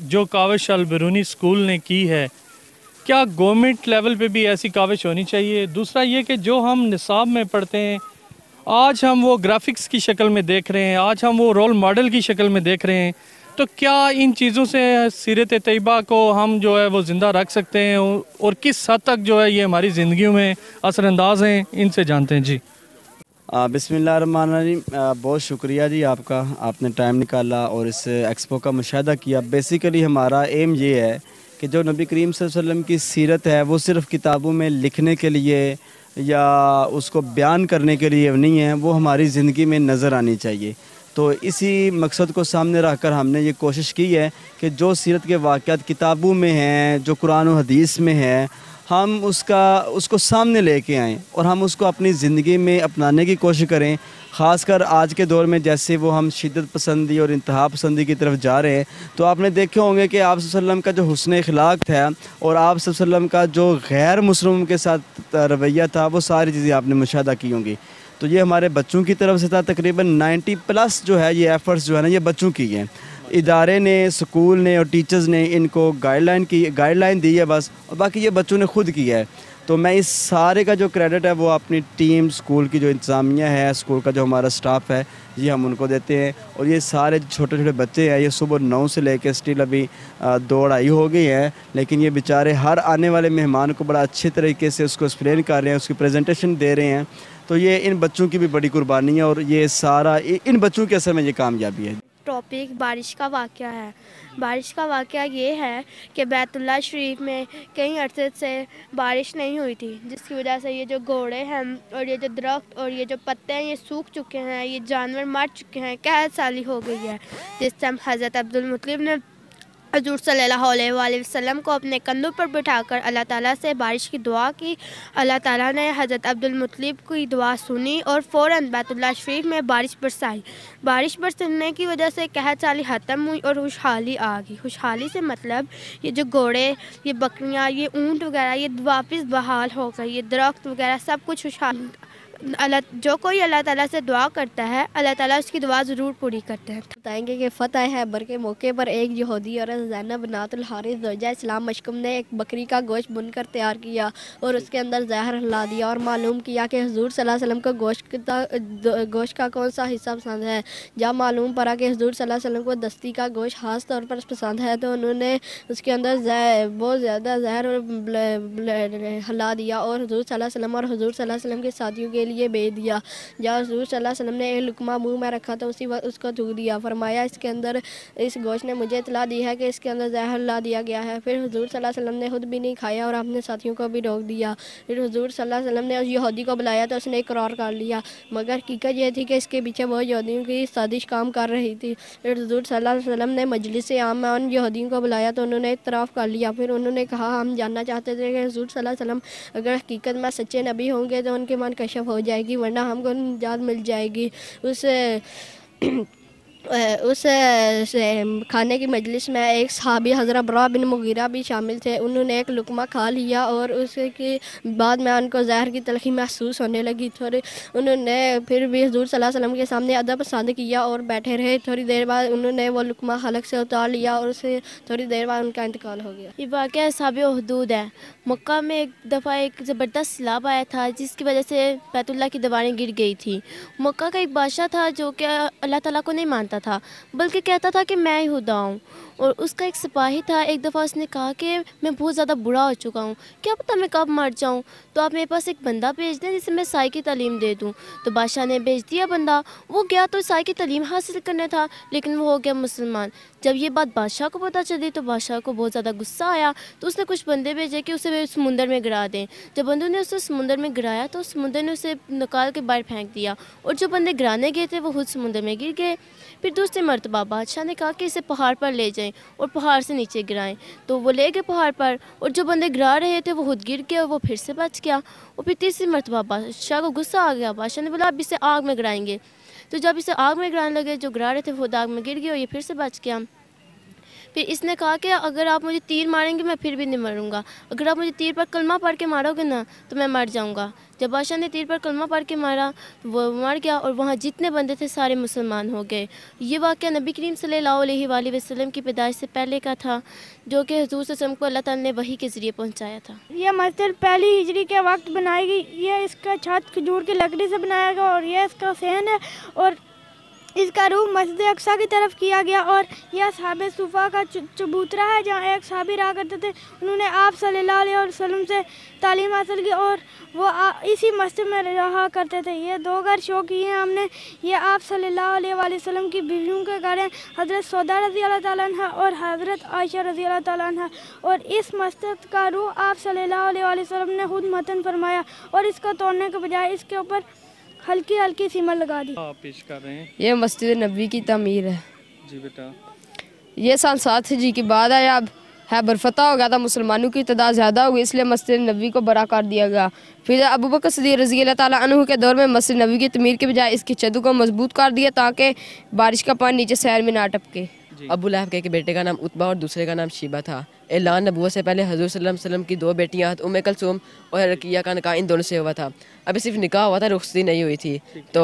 जो काविश अलबरूनी स्कूल ने की है, क्या गवर्नमेंट लेवल पे भी ऐसी काविश होनी चाहिए? दूसरा ये कि जो हम निसाब में पढ़ते हैं, आज हम वो ग्राफिक्स की शक्ल में देख रहे हैं, आज हम वो रोल मॉडल की शक्ल में देख रहे हैं, तो क्या इन चीज़ों से सीरत तैयबा को हम जो है वो ज़िंदा रख सकते हैं और किस हद तक जो है ये हमारी ज़िंदगियों में असरअंदाज हैं, इनसे जानते हैं जी। बिस्मिल्लाहिर्रहमानिर्रहीम। बहुत शुक्रिया जी आपका, आपने टाइम निकाला और इस एक्सपो का मुशाहिदा किया। बेसिकली हमारा एम ये है कि जो नबी करीम सल्लल्लाहु अलैहि वसल्लम की सीरत है वो सिर्फ़ किताबों में लिखने के लिए या उसको बयान करने के लिए नहीं है, वो हमारी ज़िंदगी में नज़र आनी चाहिए। तो इसी मकसद को सामने रखकर हमने ये कोशिश की है कि जो सीरत के वाक़यात किताबों में हैं, जो कुरान और हदीस में हैं, हम उसको सामने लेके आएँ और हम उसको अपनी ज़िंदगी में अपनाने की कोशिश करें। ख़ासकर आज के दौर में जैसे वो हम शिद्दत पसंदी और इंतहा पसंदी की तरफ जा रहे हैं, तो आपने देखे होंगे कि आप सल्लल्लाहु अलैहि वसल्लम का जो हुस्न अखलाक था और आप सल्लल्लाहु अलैहि वसल्लम का जो गैर मुस्लिमों के साथ रवैया था, वो सारी चीज़ें आपने मुशाहिदा की होंगी। तो ये हमारे बच्चों की तरफ से था। तकरीबन 90+ जो है ये एफ़र्ट्स जो है ना, ये बच्चों की हैं। इदारे ने, स्कूल ने और टीचर्स ने इनको गाइडलाइन दी है बस, और बाकी ये बच्चों ने खुद किया है। तो मैं इस सारे का जो क्रेडिट है वो अपनी टीम, स्कूल की जो इंतज़ामिया है, स्कूल का जो हमारा स्टाफ है, ये हम उनको देते हैं। और ये सारे छोटे छोटे बच्चे हैं, ये सुबह 9 से लेकर स्टिल अभी 2 ढाई हो गई हैं, लेकिन ये बेचारे हर आने वाले मेहमान को बड़ा अच्छे तरीके से उसको एक्सप्लेन कर रहे हैं, उसकी प्रेजेंटेशन दे रहे हैं। तो ये इन बच्चों की भी बड़ी कुर्बानी है और ये सारा इन बच्चों के असर में ये कामयाबी है। टॉपिक बारिश का वाक़या है। बारिश का वाक़या ये है कि बैतुल्लाह शरीफ में कई अरसे से बारिश नहीं हुई थी, जिसकी वजह से ये जो घोड़े हैं और ये जो दरख्त और ये जो पत्ते हैं ये सूख चुके हैं, ये जानवर मर चुके हैं, कहत साली हो गई है। जिस टाइम हज़रत अब्दुल मुत्तलिब ने हज़ूर सल्लल्लाहु अलैहि वसल्लम को अपने कंधों पर बिठाकर अल्लाह ताला से बारिश की दुआ की। अल्लाह ताला ने हज़रत अब्दुल मुत्तलिब की दुआ सुनी और फ़ौरन बैतुल्लाह शरीफ में बारिश बरसाई। बारिश बरसने की वजह से कहत साली ख़त्म हुई और खुशहाली आ गई। खुशहाली से मतलब ये जो घोड़े, ये बकरियाँ, ये ऊँट वगैरह ये वापस बहाल हो गई, ये दरख्त वगैरह सब कुछ खुशहाल। जो कोई अल्लाह ताला से दुआ करता है, अल्लाह ताला उसकी दुआ ज़रूर पूरी करते हैं। बताएंगे कि फ़तह हैबर के मौके पर एक यहूदी औरत ज़ैनब बिन्तुल हारिस ज़ौजा इस्लाम मशकुम ने एक बकरी का गोश्त बुनकर तैयार किया और उसके अंदर जहर हिला दिया और मालूम किया कि हुज़ूर सल्लल्लाहु अलैहि वसल्लम को गोश्त का कौन सा हिस्सा पसंद है। जब मालूम पड़ा कि हुज़ूर सल्लल्लाहु अलैहि वसल्लम को दस्ती का गोश्त ख़ास तौर पर पसंद है, तो उन्होंने उसके अंदर बहुत ज़्यादा जहर हिला दिया और हुज़ूर सल्लल्लाहु अलैहि वसल्लम और हुज़ूर सल्लल्लाहु अलैहि वसल्लम के साथियों के लिए भेज दिया। जब हुज़ूर सल्लल्लाहु अलैहि वसल्लम ने एक लुकमा मुँह में रखा तो उसी वक्त उसको थूक दिया। फरमाया इसके अंदर, इस गोश्त ने मुझे इतला दी है कि इसके अंदर जहर ला दिया गया है। फिर हुज़ूर सल्लल्लाहु अलैहि वसल्लम ने खुद भी नहीं खाया और अपने साथियों को भी रोक दिया। फिर हुज़ूर सल्लल्लाहु अलैहि वसल्लम ने उस यहूदी को बुलाया तो उसने इकरार कर लिया, मगर हकीकत यह थी कि इसके पीछे वो यहूदियों की साजिश काम कर रही थी। फिर हुज़ूर सल्लल्लाहु अलैहि वसल्लम ने मजलिस आम में उन यहूदियों को बुलाया तो उन्होंने इतराफ़ कर लिया। फिर उन्होंने कहा, हम जानना चाहते थे कि हुज़ूर सल्लल्लाहु अलैहि वसल्लम अगर हकीकत में सच्चे नबी होंगे तो उनके मन कशफ हो जाएगी, वरना हमको निजात मिल जाएगी। उस खाने की मजलिस में एक सहाबी हज़रत बरा बिन मुगीरा भी शामिल थे। उन्होंने एक लुकमा खा लिया और उसके बाद में उनको ज़हर की तलखी महसूस होने लगी। थोड़ी उन्होंने फिर भी हुज़ूर सल्लल्लाहु अलैहि वसल्लम के सामने अदब पसंद किया और बैठे रहे। थोड़ी देर बाद उन्होंने वो लुकमा हलक से उतार लिया और उससे थोड़ी देर बाद उनका इंतकाल हो गया। ये वाक़या साबिक़ हुदूद है। मक्का में एक दफ़ा एक ज़बरदस्त सैलाब आया था, जिसकी वजह से बैतुल्लाह की दीवारें गिर गई थी। मक्का का एक बादशाह था जो कि अल्लाह ताला को नहीं मानता था, बल्कि कहता था कि मैं ही खुदा हूँ। और उसका एक सिपाही था। एक दफ़ा उसने कहा कि मैं बहुत ज़्यादा बुरा हो चुका हूँ, क्या पता मैं कब मर जाऊँ, तो आप मेरे पास एक बंदा भेज दें जिसे मैं ईसाई की तालीम दे दूँ। तो बादशाह ने भेज दिया बंदा। वो गया तो ईसाई की तालीम हासिल करने था, लेकिन वो हो गया मुसलमान। जब ये बात बादशाह को पता चली तो बादशाह को बहुत ज़्यादा गुस्सा आया, तो उसने कुछ बंदे भेजे कि उसे समुंदर में गिरा दें। जब बंदों ने उसे समुंदर में गिराया तो समुंदर ने उसे निकाल के बाहर फेंक दिया और जो बंदे गिराने गए थे वो खुद समुंदर में गिर गए। फिर दूसरी मरतबा बादशाह ने कहा कि इसे पहाड़ पर ले जाएं और पहाड़ से नीचे गिराएं। तो वो ले गए पहाड़ पर और जो बंदे गिरा रहे थे वो खुद गिर गए और वो फिर से बच गया। और फिर तीसरी मरतबा बादशाह को गुस्सा आ गया। बादशाह ने बोला अब इसे आग में गिराएंगे। तो जब इसे आग में गिराने लगे, जो गिरा रहे थे वो खुद आग में गिर गए और ये फिर से बच गया। फिर इसने कहा कि अगर आप मुझे तीर मारेंगे मैं फिर भी नहीं मरूंगा, अगर आप मुझे तीर पर कलमा पढ़ के मारोगे ना तो मैं मर जाऊंगा। जब बादशाह ने तीर पर कलमा पढ़ के मारा वो मर गया और वहाँ जितने बंदे थे सारे मुसलमान हो गए। ये वाक़या नबी करीम सल्लल्लाहु अलैहि वसल्लम की पैदाइश से पहले का था, जो कि हुज़ूर सल्लल्लाहु अलैहि वसल्लम को अल्लाह ताला ने वही के ज़रिए पहुँचाया था। यह मस्जिद पहली हिजरी के वक्त बनाई गई। यह इसका छत खजूर की लकड़ी से बनाया गया और यह इसका सहन है और इसका रूह मस्जिद अक्सा की तरफ किया गया। और यह साहब सुफ़ा का चबूतरा है जहाँ एक साहबी रहा करते थे। उन्होंने आप सल्लल्लाहु अलैहि वसल्लम से तालीम हासिल की और वो इसी मस्जिद में रहा करते थे। ये 2 घर शो किए हैं हमने। ये आप सल्लल्लाहु अलैहि वसल्लम की बीवियों के घर हैं, हज़रत सौदा रज़ी अल्लाह ताला अन्हा और हज़रत आयशा रज़ी अल्लाह ताला अन्हा। और इस मस्जिद का रूह आप सल्लल्लाहु अलैहि वसल्लम ने खुद मतन फरमाया और इसको तोड़ने के बजाय इसके ऊपर हल्की हल्की सीमर लगा दी। आप पेश कर रहे हैं। ये मस्जिद नबी की तामीर है जी बेटा। ये सन 7 हिजरी के बाद आया। अब हैबर फतह हो गया था, मुसलमानों की तादाद ज़्यादा हो गई, इसलिए मस्जिद नबी को बड़ा कर दिया गया। फिर अबू बकर सिद्दीक़ रज़ी अल्लाह ताला अन्हु के दौर में मस्जिद नबी की तमीर के बजाय इसकी छतों को मजबूत कर दिया ताकि बारिश का पानी नीचे शहर में ना टपके। अबू लहब के बेटे का नाम उतबा और दूसरे का नाम शीबा था। ऐलान नबूवत से पहले हज़ूर सल्लल्लाहु अलैहि वसल्लम की 2 बेटियां उम्मे कुलसूम और रकिया का निकाह इन दोनों से हुआ था। अभी सिर्फ निकाह हुआ था, रुखसती नहीं हुई थी। तो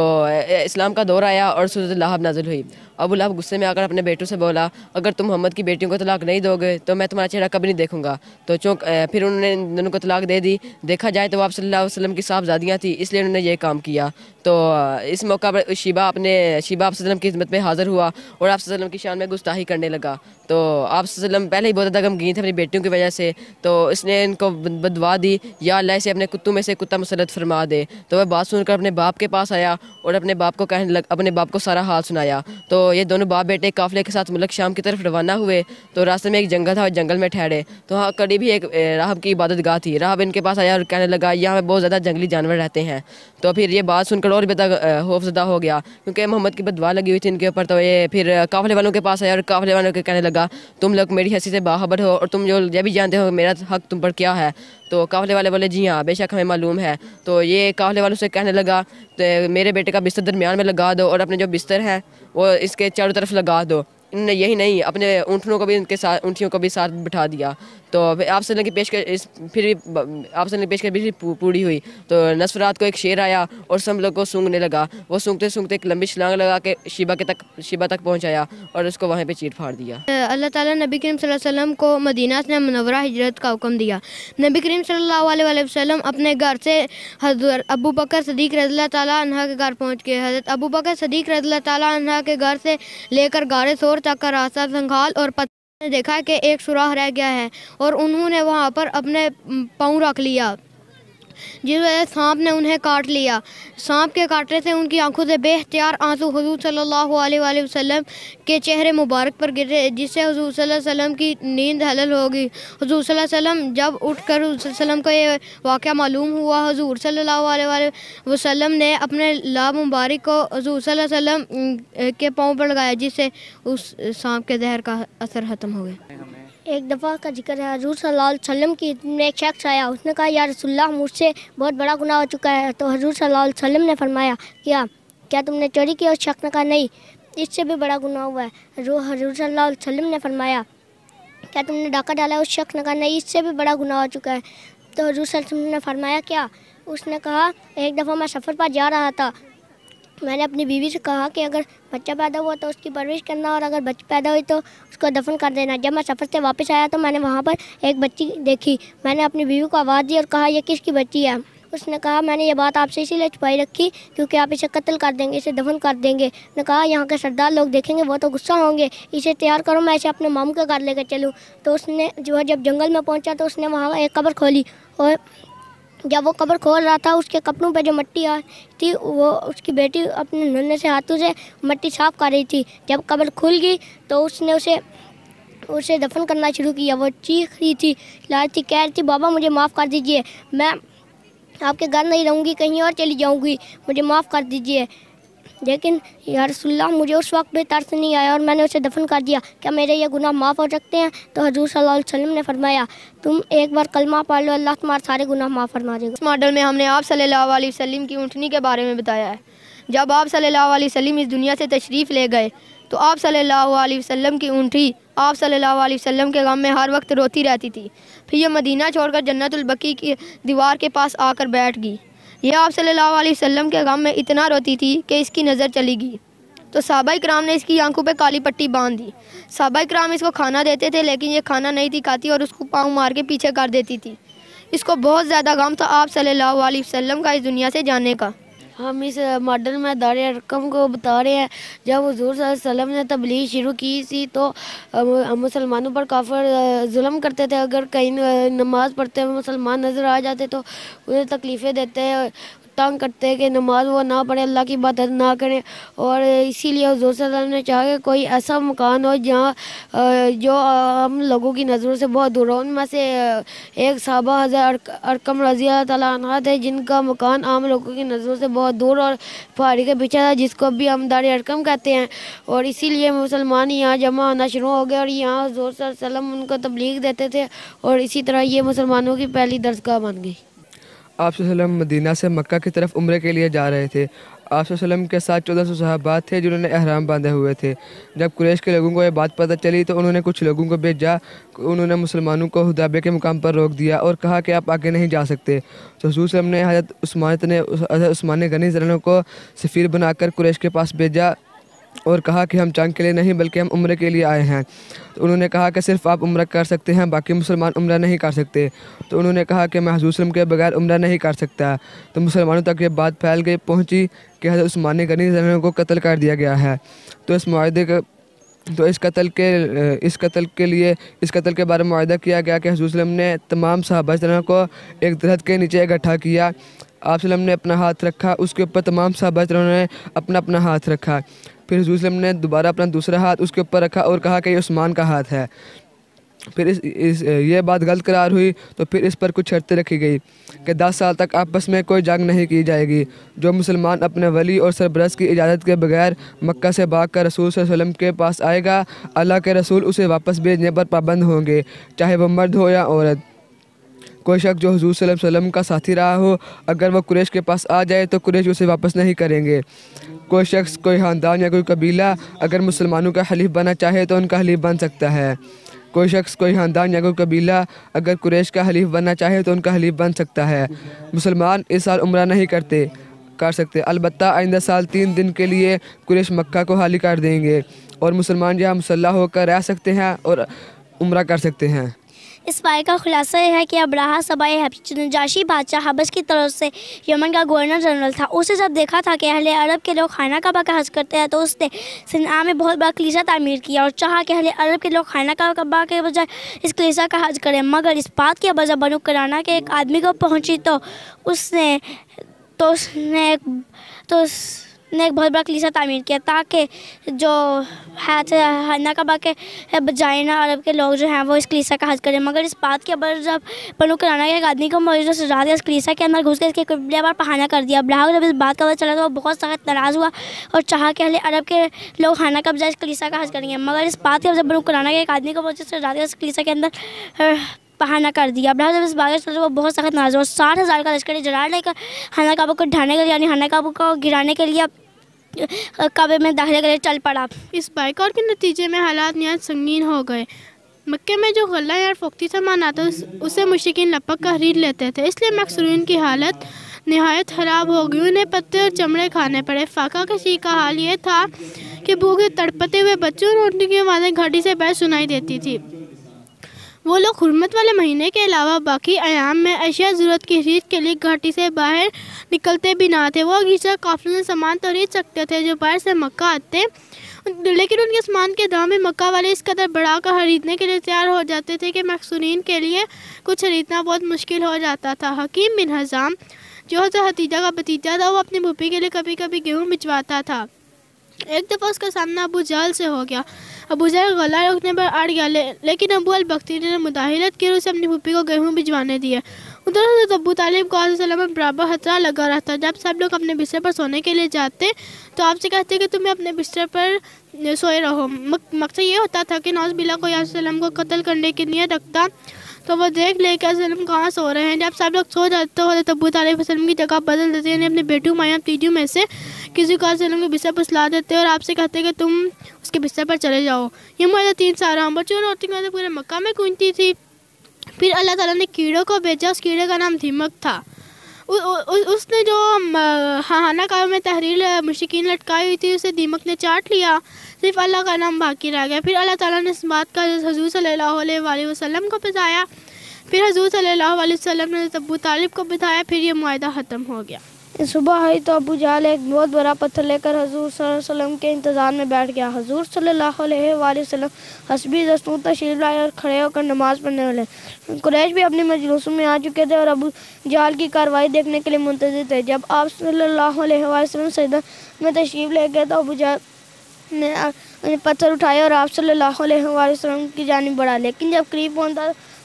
इस्लाम का दौर आया और सूरत लहब नाज़िल हुई। अबू लहब गुस्से में आकर अपने बेटों से बोला, अगर तुम मोहम्मद की बेटियों को तलाक नहीं दोगे तो मैं तुम्हारा चेहरा कभी नहीं देखूंगा। तो फिर उन्होंने इन दोनों को तलाक दे दी। देखा जाए तो आप सल्लल्लाहु अलैहि वसल्लम की साहबजादियाँ थी, इसलिए उन्होंने ये काम किया। तो इस मौका पर शीबा आप वसल्लम की खिदमत में हाज़िर हुआ और आप वसल्लम की शान में गुस्ताही करने लगा। तो आप वसल्लम पहले ही बहुत ज़्यादा गमगीन थे अपनी बेटियों की वजह से। तो इसने इनको बदवा दी, या अल्लाह से अपने कुत्तों में से कुत्ता मुसल्लत फरमा दे। तो वह बात सुनकर अपने बाप के पास आया और अपने बाप को सारा हाल सुनाया। तो ये दोनों बाप बेटे काफ़िले के साथ मुल्क शाम की तरफ रवाना हुए। तो रास्ते में एक जंगल था और जंगल में ठहरे। तो वहाँ करीब ही एक राहब की इबादत गाह थी। राहब इनके पास आया और कहने लगा, यहाँ बहुत ज़्यादा जंगली जानवर रहते हैं। तो फिर ये बात सुनकर और भी ज़्यादा खौफज़दा हो गया, क्योंकि मोहम्मद की बदवा लगी हुई थी इनके ऊपर। तो ये फिर काफ़िले वालों के पास आया और काफ़िले वालों को कहने लगा, तुम लोग मेरी हंसी से बाखबर हो और तुम जो ये भी जानते हो मेरा हक तुम पर क्या है। तो काफ़िले वाले बोले, जी हाँ बेशक हमें मालूम है। तो ये काफ़िले वालों से कहने लगा, तो मेरे बेटे का बिस्तर दरमियान में लगा दो और अपने जो बिस्तर है वो इसके चारों तरफ लगा दो। इन्होंने यही नहीं, अपने ऊँटनों को भी इनके साथ, ऊँटियों को भी साथ बिठा दिया। तो आप सल्लल्लाहु की पेशकश भी पूरी हुई। तो नस्फ रात को एक शेर आया और सब लोग को सूंघने लगा। वो सूंघते सूंघते एक लंबी छलांग लगा के शीबा तक पहुंचाया और उसको वहीं पे चीर फाड़ दिया। अल्लाह ताला नबी करीम सल्लल्लाहु अलैहि वसल्लम को मदीना से मुनव्वरा हिजरत का हुक्म दिया। नबी करीम सल्लल्लाहु अलैहि वसल्लम अपने घर से हज़रत अबू बकर सिद्दीक़ रज़ियल्लाहु ताला अन्हा के घर पहुँच गए। हज़रत अबू बकर सिद्दीक़ रज़ियल्लाहु ताला अन्हा के घर से लेकर गारे सोर तक का रास्ता संभाल और ने देखा कि एक सुराख रह गया है और उन्होंने वहाँ पर अपने पाँव रख लिया, जिस वजह से सांप ने उन्हें काट लिया। सांप के काटने से उनकी आंखों से बेख्तियार आंसू हुजूर सल्लल्लाहु अलैहि वसल्लम के चेहरे मुबारक पर गिरे, जिससे हुजूर सल्लल्लाहु अलैहि वसल्लम की नींद हलल हो गई। हुजूर सल्लल्लाहु अलैहि वसल्लम जब उठकर हुजूर सल्लल्लाहु अलैहि वसल्लम को ये वाक़या मालूम हुआ, हुजूर सल्लल्लाहु अलैहि वसल्लम ने अपने लाब मुबारक को हुजूर सल्लल्लाहु अलैहि वसल्लम के पाँव पर लगाया, जिससे उस सांप के जहर का असर ख़त्म हो गया। एक दफ़ा का जिक्र है, हज़ूर सल्लल्लाहु अलैहि वसल्लम की में एक शख्स आया। उसने कहा, या रसूलल्लाह मुझसे बहुत बड़ा गुनाह हो चुका है। तो हज़ूर सल्लल्लाहु अलैहि वसल्लम ने फरमाया, क्या तुमने चोरी की? उस शख्स ने कहा, नहीं, इससे भी बड़ा गुनाह हुआ है। हज़ूर सल्लल्लाहु अलैहि वसल्लम ने फरमाया, क्या तुमने डाका डाला? उस शख्स ने कहा, नहीं, इससे भी बड़ा गुनाह हो चुका है। तो हज़ूर सल्लल्लाहु अलैहि वसल्लम ने फरमाया, क्या? उसने कहा, एक दफ़ा मैं सफ़र पर जा रहा था, मैंने अपनी बीवी से कहा कि अगर बच्चा पैदा हुआ तो उसकी परवरिश करना और अगर बच्ची पैदा हुई तो उसको दफन कर देना। जब मैं सफ़र से वापस आया तो मैंने वहाँ पर एक बच्ची देखी। मैंने अपनी बीवी को आवाज़ दी और कहा, यह किसकी बच्ची है? उसने कहा, मैंने ये बात आपसे इसीलिए छुपाई रखी क्योंकि आप इसे कत्ल कर देंगे, इसे दफन कर देंगे। ने कहा, यहाँ के सरदार लोग देखेंगे वो तो गुस्सा होंगे, इसे तैयार करो, मैं इसे अपने मामू के घर लेकर चलूँ। तो उसने जब जंगल में पहुँचा तो उसने वहाँ एक कब्र खोली और जब वो कब्र खोल रहा था उसके कपड़ों पे जो मिट्टी आई थी वो उसकी बेटी अपने नन्हे से हाथों से मिट्टी साफ कर रही थी। जब कब्र खुल गई तो उसने उसे दफन करना शुरू किया। वो चीख रही थी, ला रही थी, कह रही थी, बाबा मुझे माफ़ कर दीजिए, मैं आपके घर नहीं रहूँगी, कहीं और चली जाऊँगी, मुझे माफ़ कर दीजिए। लेकिन या रसूलल्लाह मुझे उस वक्त भी तरस नहीं आया और मैंने उसे दफन कर दिया। क्या मेरे ये गुनाह माफ़ हो सकते हैं? तो हजूर सल्लल्लाहु अलैहि वसल्लम ने फरमाया, तुम एक बार कलमा पढ़ लो, अल्लाह तुम्हारे सारे गुनाह माफ़ फरमा देगा। इस मॉडल में हमने आप सल्लल्लाहु अलैहि वसल्लम की ऊँटनी के बारे में बताया है। जब आप सल्लल्लाहु अलैहि वसल्लम इस दुनिया से तशरीफ़ ले गए तो आप सल्लल्लाहु अलैहि वसल्लम की ऊँटनी आप सल्लल्लाहु अलैहि वसल्लम के गम में हर वक्त रोती रहती थी। फिर यह मदीना छोड़कर जन्नतुल बकी की दीवार के पास आकर बैठ गई। यह आप सल्लल्लाहु अलैहि वसल्लम के गम में इतना रोती थी कि इसकी नज़र चली गई। तो सहाबा इकराम ने इसकी आंखों पे काली पट्टी बांध दी। सहाबा इकराम इसको खाना देते थे, लेकिन ये खाना नहीं थी खाती और उसको पाँव मार के पीछे कर देती थी। इसको बहुत ज़्यादा गम था आप सल्लल्लाहु अलैहि वसल्लम का इस दुनिया से जाने का। हम इस मॉडल में दारे अरकम को बता रहे हैं। जब हुज़ूर सल्लल्लाहु अलैहि वसल्लम ने तबलीग शुरू की थी तो मुसलमानों पर काफ़िर जुल्म करते थे। अगर कहीं नमाज़ पढ़ते हुए मुसलमान नज़र आ जाते तो उन्हें तकलीफ़ें देते, तंग करते हैं कि नमाज वो ना पढ़े, अल्लाह की इबादत ना करें। और इसीलिए हुज़ूर सल्लल्लाहु अलैहि वसल्लम ने चाहा कि कोई ऐसा मकान हो जहाँ जो हम लोगों की नज़रों से बहुत दूर हो। उनमें से एक सहाबा हज़रत अरकम रज़ी अल्लाह तआला अन्हा थे, जिनका मकान आम लोगों की नज़रों से बहुत दूर और पहाड़ी के पीछे था, जिसको भी हम दारे अरकम कहते हैं। और इसीलिए मुसलमान यहाँ जमा होना शुरू हो गए और यहाँ हुज़ूर सल्लल्लाहु अलैहि वसल्लम उनको तबलीग देते थे और इसी तरह ये मुसलमानों की पहली दरगाह बन गई। आप सल्लम मदीना से मक्का की तरफ उम्रे के लिए जा रहे थे। आप सल्लम के साथ 1400 सहाबा थे जिन्होंने एहराम बांधे हुए थे। जब कुरैश के लोगों को यह बात पता चली तो उन्होंने कुछ लोगों को भेजा। उन्होंने मुसलमानों को हुदैबिया के मुकाम पर रोक दिया और कहा कि आप आगे नहीं जा सकते। तो हुज़ूर सल्लम ने हज़रत उस्मान गनी रज़ियल्लाहु को सफ़ीर बनाकर कुरैश के पास भेजा और कहा कि हम जंग के लिए नहीं बल्कि हम उम्रे के लिए आए हैं। तो उन्होंने कहा कि सिर्फ़ आप उम्रा कर सकते हैं, बाकी मुसलमान उम्रा नहीं कर सकते। तो उन्होंने कहा कि मैं हुज़ूर सल्लम के बगैर उम्रा नहीं कर सकता। तो मुसलमानों तक ये बात फैल गई पहुंची कि हज़रत उस्मान गनी रज़ियल्लाहु को कत्ल कर दिया गया है। तो इस कत्ल के बारे में मुआहदा किया गया कि हुज़ूर सल्लम ने तमाम सहाबा को एक दरख्त के नीचे इकट्ठा किया। आप सल्लम ने अपना हाथ रखा, उसके ऊपर तमाम सहाबा ने अपना अपना हाथ रखा। फिर हुज़ूर सल्लम ने दोबारा अपना दूसरा हाथ उसके ऊपर रखा और कहा कि ये उस्मान का हाथ है। फिर ये बात गलत करार हुई तो फिर इस पर कुछ शर्तें रखी गई कि 10 साल तक आपस में कोई जंग नहीं की जाएगी। जो मुसलमान अपने वली और सरबरस्त की इजाज़त के बगैर मक्का से भाग कर रसूल सल्लल्लाहु अलैहि वसल्लम के पास आएगा, अल्लाह के रसूल उसे वापस भेजने पर पाबंद होंगे, चाहे वह मर्द हो या औरत। कोई शख्स जो हुज़ूर सल्लल्लाहु अलैहि वसल्लम का साथी रहा हो, अगर वह कुरैश के पास आ जाए तो कुरैश उसे वापस नहीं करेंगे। कोई शख्स, कोई ख़ानदान या कोई कबीला अगर मुसलमानों का हलीफ बनना चाहे तो उनका हलीफ बन सकता है। कोई शख्स, कोई ख़ानदान या कोई कबीला अगर कुरैश का हलीफ बनना चाहे तो उनका हलीफ बन सकता है। मुसलमान इस साल उम्रा नहीं कर सकते, अलबत्ता आइंदा साल 3 दिन के लिए कुरैश मक्का को खाली कर देंगे और मुसलमान यहाँ मुसल्लह होकर रह सकते हैं और उम्रा कर सकते हैं। इस पाए का खुलासा यह है कि अब्राहा सबाए नजाशी बादशाह हबश की तरफ से यमन का गवर्नर जनरल था। उसे जब देखा था कि अहले अरब के लोग खाना काबा का हज करते हैं तो उसने सनआ में बहुत बड़ा कलीसा तामीर किया और चाहा कि अहले अरब के लोग खाना काबा के बजाय इस कलीसा का हज करें। मगर इस बात की वजह बनु कराना के एक आदमी को पहुँची तो उसने एक बहुत बड़ा कलीसा तामीर किया ताकि जो खाना काबा के बजाय ना अरब के लोग जो हैं वो इस कलीसा का हज करें। मगर इस बात के अबर जब बनु कराना के एक आदमी को मौजूद सजा दिया, इस कलीसा के अंदर घुस कर इसके किबले पर पहाना कर दिया। अब्राहा जब इस बात का पता चला तो वो बहुत सख्त नाराज़ हुआ और चाहा कि अहले अरब के लोग खाना का बजाय इस कलीसा का हज करेंगे। मगर इस बात के जब बनु कराना के एक आदमी को मौजूद सजा दिया, इस कलीसा के अंदर पहाना कर दिया। अब्राहा जब इस बात से चला वो बहुत सख्त नाराज़ हुआ। 60,000 का लश्कर जरार लेकर खाना काबा को ढाने के लिए यानी खाना काबा को गिराने के लिए काबे में दाखिले के लिए चल पड़ा। इस बाइकआउट के नतीजे में हालात नहायत संगीन हो गए। मक्के में जो गल्ला या फोक्ती सामान आता उसे मुश्रिकीन लपक कर खरीद लेते थे, इसलिए मकसूरीन की हालत नहायत ख़राब हो गई। उन्हें पत्ते और चमड़े खाने पड़े। फाका कशी का हाल ये था कि भूखे तड़पते हुए बच्चों और उनकी आवाज़ें घाटी से बाहर सुनाई देती थी। वो लोग हुर्मत वाले महीने के अलावा बाकी अयाम में अशिया ज़रूरत की खरीद के लिए घाटी से बाहर निकलते भी ना थे। वो गीचा काफ़िले में सामान तो खरीद सकते थे जो बाहर से मक्का आते, लेकिन उनके सामान के दाम में मक्का वाले इस कदर बढ़ाकर खरीदने के लिए तैयार हो जाते थे कि मकसूरीन के लिए कुछ खरीदना बहुत मुश्किल हो जाता था। हकीम बिन हज़ाम जो हतीजा का भतीजा था, वो अपनी भूपी के लिए कभी कभी गेहूँ भिजवाता था। एक दफ़ा उसका सामना अबू जहल से हो गया। अबू जहल गला रोकने पर अड़ गया, लेकिन अबू अल बख्तरी ने मुदाहिलत की और उसे अपनी भूपी को गेहूँ भिजवाने दिए। उधर से अबू तालिब को सल्लम में बराबर खतरा लगा रहता। जब सब लोग अपने बिस्तर पर सोने के लिए जाते तो आपसे कहते कि तुम्हें अपने बिस्तर पर सोए रहो। मकसद ये होता था कि नौज़ बिल्लाह को सल्लम को कत्ल करने की नीयत रखता तो वो देख ले कि सल्लम कहाँ सो रहे हैं। जब सब लोग सो जाते हो तो अबू तालिब सल्लम की जगह बदल देते हैं, अपने बेटू माया तीजू में से किसी को सल्लम के बिस्तर पर सुला देते हैं और आपसे कहते हैं कि तुम उसके बिस्तर पर चले जाओ। ये मुआदा 3 साल हम बच्चों होती पूरे मक्का में गूंजती थी। फिर अल्लाह ताला ने कीड़ों को भेजा, उस कीड़े का नाम दीमक था। उसने जो हाना काबा में तहरीर मुश्रिकीन लटकाई हुई थी उसे दीमक ने चाट लिया, सिर्फ अल्लाह का नाम बाकी रह गया। फिर अल्लाह ताला ने इस बात का हुजूर सल्लल्लाहु अलैहि वसल्लम को बताया, फिर हुजूर सल्लल्लाहु अलैहि वसल्लम ने अबू तालिब को बताया, फिर ये मुआहदा ख़त्म हो गया। सुबह आई तो अबू जहल एक बहुत बड़ा पत्थर लेकर हजूर सल्लल्लाहु अलैहि वसल्लम के इंतज़ार में बैठ गया। हजूर सल्लल्लाहु अलैहि वसल्लम हस्बी दस्तूर तशरीफ लाए और खड़े होकर नमाज़ पढ़ने वाले। कुरैश भी अपने मजलूसों में आ चुके थे और अबू जहल की कार्रवाई देखने के लिए मुंतज़िर थे। जब आप सल्लल्लाहु अलैहि वसल्लम सजदा में तशरीफ़ ले गए तो अबू जहल ने पत्थर उठाया और आप सल्लल्लाहु अलैहि वसल्लम की जानिब बढ़ा, लेकिन जब करीब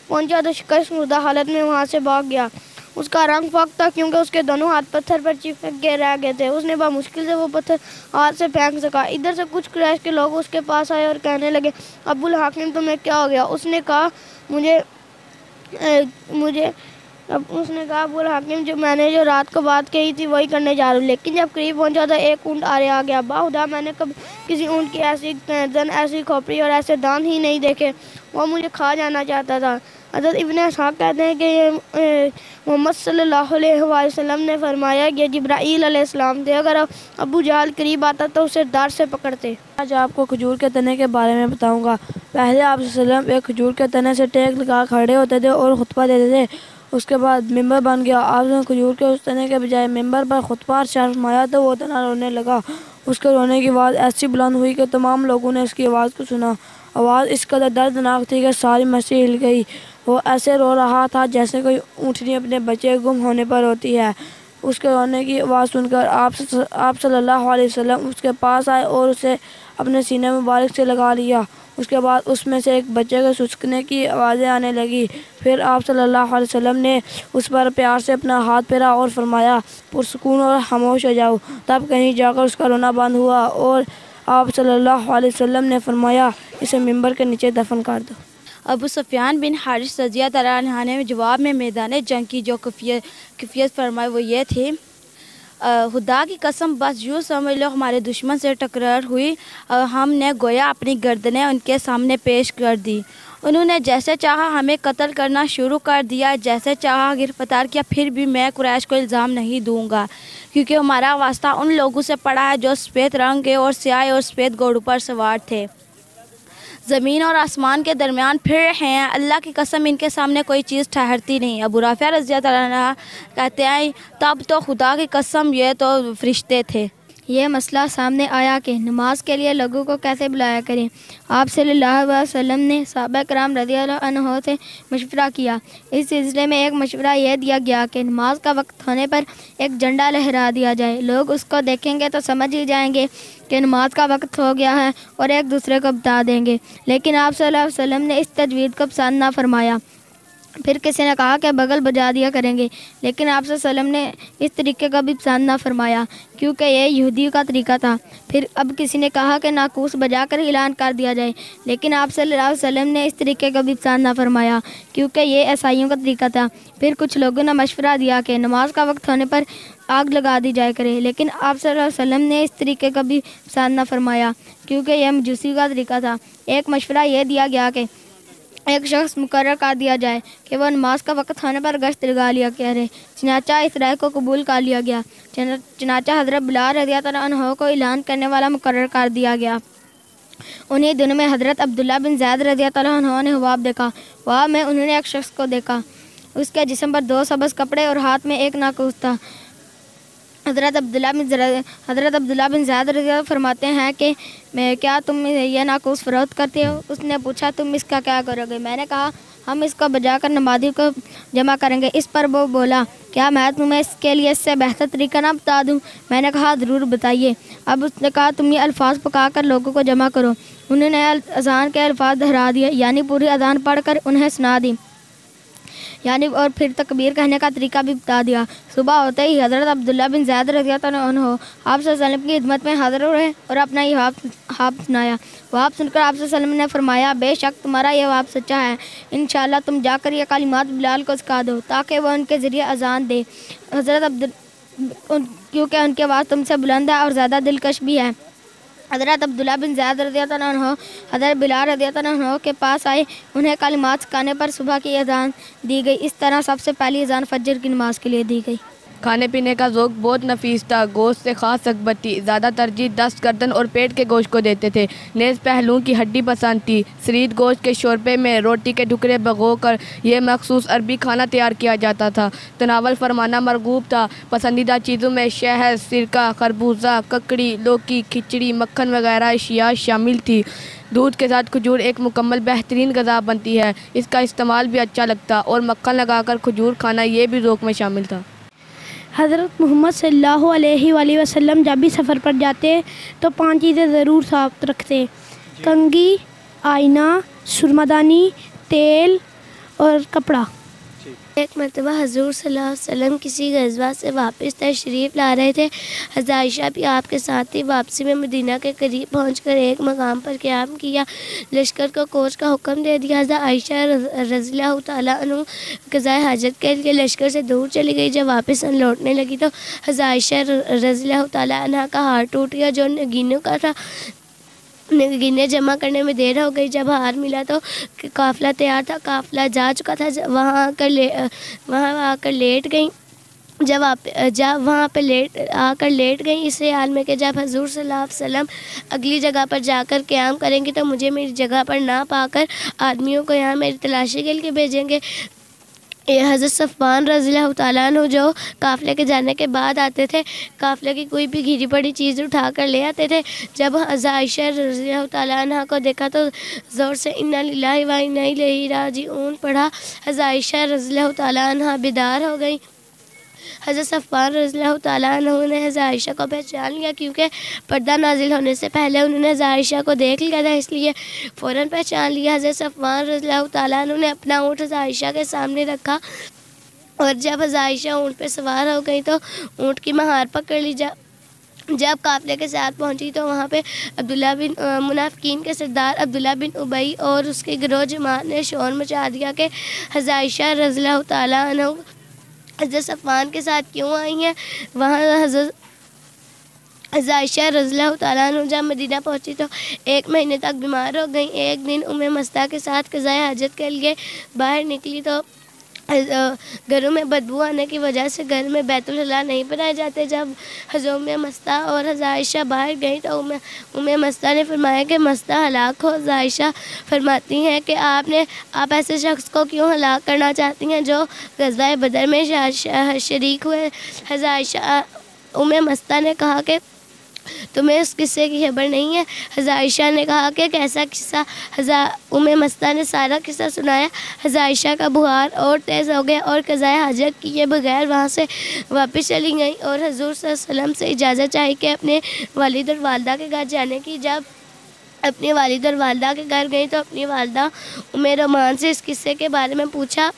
पहुँचा तो शिकस्त मुर्दा हालत में वहाँ से भाग गया। उसका रंग फाक था क्योंकि उसके दोनों हाथ पत्थर पर चिपक के रह गए थे। उसने बहुत मुश्किल से वो पत्थर हाथ से फेंक सका। इधर से कुछ कुरैश के लोग उसके पास आए और कहने लगे, अब्बुल हाकिम तुम्हें क्या हो गया? उसने कहा उसने कहा अब्बुल हाकिम जो रात को बात कही थी वही करने जा रहा हूँ। लेकिन जब करीब पहुँचा तो एक ऊँट आ गया। बाहुदा मैंने कभी किसी ऊँट की ऐसी गर्दन, ऐसी खोपड़ी और ऐसे दांत ही नहीं देखे। वो मुझे खा जाना चाहता था। हज़रत इब्न इसहाक़ कहते हैं कि मोहम्मद सल्लल्लाहु अलैहि वसल्लम ने फरमाया कि जिब्राईल अलैहिस्सलाम थे, अगर अबू जहल करीब आता तो उसे दाढ़ से पकड़ते। आज आपको खजूर के तने के बारे में बताऊंगा। पहले आप सल्लम एक खजूर के तने से टेक लगा खड़े होते थे और खुतबा देते थे। उसके बाद मिंबर बन गया। आपने खजूर के उस तने के बजाय मिंबर पर खुतबा अर्शाद फरमाया तो वो तना रोने लगा। उसके रोने की आवाज़ ऐसी बुलंद हुई कि तमाम लोगों ने इसकी आवाज़ को सुना। आवाज़ इस कदर दर्दनाक थी कि सारी मस्जिद हिल गई। वो ऐसे रो रहा था जैसे कोई ऊँटनी अपने बच्चे गुम होने पर रोती है। उसके रोने की आवाज़ सुनकर आप सल्लल्लाहु अलैहि वसल्लम उसके पास आए और उसे अपने सीने मुबारक से लगा लिया। उसके बाद उसमें से एक बच्चे के सुसकने की आवाज़ें आने लगी। फिर आप सल्लल्लाहु अलैहि वसल्लम ने उस पर प्यार से अपना हाथ फेरा और फरमाया, पुरसुकून और खामोश हो जाओ। तब कहीं जाकर उसका रोना बंद हुआ और आप सल्लल्लाहु अलैहि वसल्लम ने फरमाया, इसे मिंबर के नीचे दफन कर दो। अबू सुफियान बिन हारिस रज़ियल्लाहु तआला अन्हु ने जवाब में मैदान जंग की जो कफ़ियत फरमाई वो ये थी, खुदा की कसम बस यूँ समझ लो हमारे दुश्मन से टकरार हुई। हमने गोया अपनी गर्दनें उनके सामने पेश कर दी। उन्होंने जैसे चाहा हमें कत्ल करना शुरू कर दिया, जैसे चाहा गिरफ्तार किया। फिर भी मैं कुरैश को इल्ज़ाम नहीं दूंगा क्योंकि हमारा वास्ता उन लोगों से पड़ा है जो सफ़ेद रंग के और स्याह और सफ़ेद घोड़ों पर सवार थे, ज़मीन और आसमान के दरमियान फिर हैं। अल्लाह की कसम इनके सामने कोई चीज़ ठहरती नहीं। अबू राफ़िया रज़ियल्लाहु अन्हु कहते हैं, तब तो खुदा की कसम ये तो फरिश्ते थे। ये मसला सामने आया कि नमाज के लिए लोगों को कैसे बुलाया करें। आप सल्लल्लाहु अलैहि वसल्लम ने सहाबा कराम रज़ियल्लाहु अन्हुम से मशवरा किया। इस सिलसिले में एक मशवरा यह दिया गया कि नमाज का वक्त होने पर एक झंडा लहरा दिया जाए। लोग उसको देखेंगे तो समझ ही जाएंगे कि नमाज का वक्त हो गया है और एक दूसरे को बता देंगे। लेकिन आप सल्लल्लाहु अलैहि वसल्लम ने इस तजवीज़ को पसंद ना फरमाया। फिर किसी ने कहा कि बगल बजा दिया करेंगे, लेकिन आप सल्लम ने इस तरीके का भी पसंद ना फरमाया क्योंकि ये यहूदियों का तरीका था। फिर अब किसी ने कहा कि नाकूस बजा कर ऐलान कर दिया जाए, लेकिन आप सल्लल्लाहु अलैहि वसल्लम ने इस तरीके का भी पसंद ना फरमाया क्योंकि ये ईसाइयों का तरीका था। फिर कुछ लोगों ने मशवरा दिया कि नमाज का वक्त होने पर आग लगा दी जाए करे, लेकिन आप सल्लल्लाहु अलैहि वसल्लम ने इस तरीके का भी पसंद ना फरमाया क्योंकि यह मजूसी का तरीका था। एक मशवरा यह दिया गया कि एक शख्स मुकर्रर कर दिया जाए कि वह नमाज का वक्त होने पर गश्त लगा लिया करे। चनाचा इस राय को कबूल कर लिया गया। चनाचा हज़रत बिलाल रज़ियल्लाहु अन्हु को ऐलान करने वाला मुकर्रर कर दिया गया। उन्हीं दिनों में हज़रत अब्दुल्ला बिन ज़ैद रज़ियल्लाहु अन्हु ने ख्वाब देखा। ख्वाब में उन्होंने एक शख्स को देखा, उसके जिस्म पर 2 सब्ज़ कपड़े और हाथ में एक नाकूस था। हज़रत अब्दुल्ला बिन ज़ैद रज़ियल्लाहु फरमाते हैं कि क्या तुम यह नाकूस फ़रोख्त करते हो? उसने पूछा, तुम इसका क्या करोगे? मैंने कहा, हम इसको बजाकर नमाज़ी को जमा करेंगे। इस पर वो बोला, क्या मैं तुम्हें इसके लिए इससे बेहतर तरीका ना बता दूं? मैंने कहा, ज़रूर बताइए। अब उसने कहा, तुम ये अल्फाज पका कर लोगों को जमा करो। उन्होंने अज़ान के अल्फाज दोहरा दिए, यानी पूरी अज़ान पढ़ कर उन्हें सुना दी। यानी और फिर तकबीर कहने का तरीका भी बता दिया। सुबह होते ही हज़रत अब्दुल्ला बिन ज़ैद रज़ियल्लाहु अन्हु आप सल्लल्लाहु अलैहि वसल्लम की खिदमत में हाज़िर हुए और अपना ये हाब सुनाया। वहाब सुनकर आप सल्लल्लाहु अलैहि वसल्लम ने फरमाया, बेशक तुम्हारा यह वाब सच्चा है, इंशाअल्लाह तुम जाकर ये कलिमात बिलाल को सिखा दो ताकि वह उनके ज़रिए अजान दे। क्योंकि उनकी आवाज़ तुमसे बुलंद है और ज़्यादा दिलकश भी है। हज़रत अब्दुल्ला बिन ज़ैद रज़ियल्लाहु अन्हु हज़रत बिलाल रज़ियल्लाहु अन्हु के पास आए। उन्हें कलिमात सिखाने पर सुबह की अज़ान दी गई। इस तरह सबसे पहली अज़ान फजर की नमाज के लिए दी गई। खाने पीने का ज़ौक़ बहुत नफीस था। गोश्त से ख़ास रग़बती, ज़्यादा तरजीह दस्त, गर्दन और पेट के गोश्त को देते थे। नेज़ पहलुओं की हड्डी पसंद थी। शरीद गोश्त के शोरबे में रोटी के टुकड़े भिगो कर यह मखसूस अरबी खाना तैयार किया जाता था। तनावल फरमाना मरगूब था। पसंदीदा चीज़ों में शहद, सिरका, खरबूजा, ककड़ी, लौकी, खिचड़ी, मक्खन वगैरह अशिया शामिल थी। दूध के साथ खजूर एक मुकम्मल बेहतरीन ग़ज़ा बनती है। इसका इस्तेमाल भी अच्छा लगता और मक्खन लगाकर खजूर खाना ये भी ज़ौक़ में शामिल था। हज़रत मोहम्मद सल्लल्लाहु अलैहि वसल्लम जब भी सफ़र पर जाते तो 5 चीज़ें ज़रूर साथ रखते: कंघी, आईना, सुरमादानी, तेल और कपड़ा। एक मरतबा हज़ूर सल्लल्लाहु अलैहि वसल्लम किसी गज़वा से वापस तशरीफ़ ला रहे थे। हज़रत आयशा भी आपके साथ ही वापसी में मदीना के करीब पहुंचकर एक मकाम पर क़याम किया। लश्कर को कोच का हुक्म दे दिया। हज़रत आयशा रज़ियल्लाहु तआला अन्हा क़ज़ाए हाजत के लिए लश्कर से दूर चली गई। जब वापस लौटने लगी तो हज़रत आयशा रज़ियल्लाहु तआला अन्हा का हार टूट गया जो नगीनों का था। नगीने जमा करने में देर हो गई। जब हार मिला तो काफ़िला तैयार था, काफ़िला जा चुका था। वहाँ आकर लेट गई। जब वहाँ पे लेट गई इस हाल में कि जब हज़ूर सल्लल्लाहु अलैहि वसल्लम अगली जगह पर जाकर क़याम करेंगे तो मुझे मेरी जगह पर ना पाकर आदमियों को यहाँ मेरी तलाशी के लिए भेजेंगे। हज़रत सफ़वान रज़ियल्लाहु तआला अन्हु जो काफ़िले के जाने के बाद आते थे, काफ़िले की कोई भी घिरी पड़ी चीज़ उठा कर ले आते थे। जब हज़रत आयशा रज़ियल्लाहु तआला अन्हा को देखा तो ज़ोर से इन्ना लिल्लाहि व इन्ना इलैहि राजिऊन पढ़ा। हज़रत आयशा रज़ियल्लाहु तआला अन्हा बेदार हो गई। हज़रत सफ़वान रज़ियल्लाहु तआला अन्हु ने हज़रत आयशा को पहचान लिया क्योंकि पर्दा नाजिल होने से पहले उन्होंने हज़रत आयशा को देख लिया था, इसलिए फ़ौरन पहचान लिया। हज़रत सफ़वान रज़ियल्लाहु तआला अन्हु ने अपना ऊँट हज़रत आयशा के सामने रखा और जब हज़रत आयशा ऊँट पर सवार हो गई तो ऊँट की महार पकड़ ली। जब काफ़िले के साथ पहुंची तो वहाँ पे अब्दुल्ला बिन मुनाफिकीन के सरदार अब्दुल्ला बिन उबई और उसके गिरोह जमात ने शोर मचा दिया कि हज़रत आयशा रज़ियल्लाहु तआला अन्हु हज़रत सफ़वान के साथ क्यों आई हैं। वहाँ हज़रत आयशा रज़ियल्लाहु तआला अन्हा जब मदीना पहुँची तो 1 महीने तक बीमार हो गई। एक दिन उम्मे मस्ता के साथ क़ज़ाए हाजत के लिए बाहर निकली तो घरों में बदबू आने की वजह से घर में बैतुल हला नहीं बनाए जाते। जब हज़रत उम्मे मस्ता और हज़रत आयशा बाहर गई तो उम्मे मस्ता ने फरमाया कि मस्ता हलाक हो। हज़रत आयशा फरमाती हैं कि आप ऐसे शख्स को क्यों हलाक करना चाहती हैं जो ग़ज़वा बदर में शरीक हुए। हज़रत आयशा उम्मे मस्ता ने कहा कि तुम्हें उस किस्से की खबर नहीं है। हज़रत आयशा ने कहा कि कैसा किस्सा। हज़रत उम्मे मस्ता ने सारा किस्सा सुनाया। हज़रत आयशा का बुखार और तेज़ हो गया और क़ज़ाए हाजत किए बगैर वहाँ से वापस चली गई और हज़ूर सल्लल्लाहु अलैहि वसल्लम से इजाज़त चाही कि अपने वालिद और वालदा के घर जाने की। जब अपने वालिद और वालदा के घर गई तो अपनी वालदा उम्मे रोमान से इस किस्से के बारे में पूछा।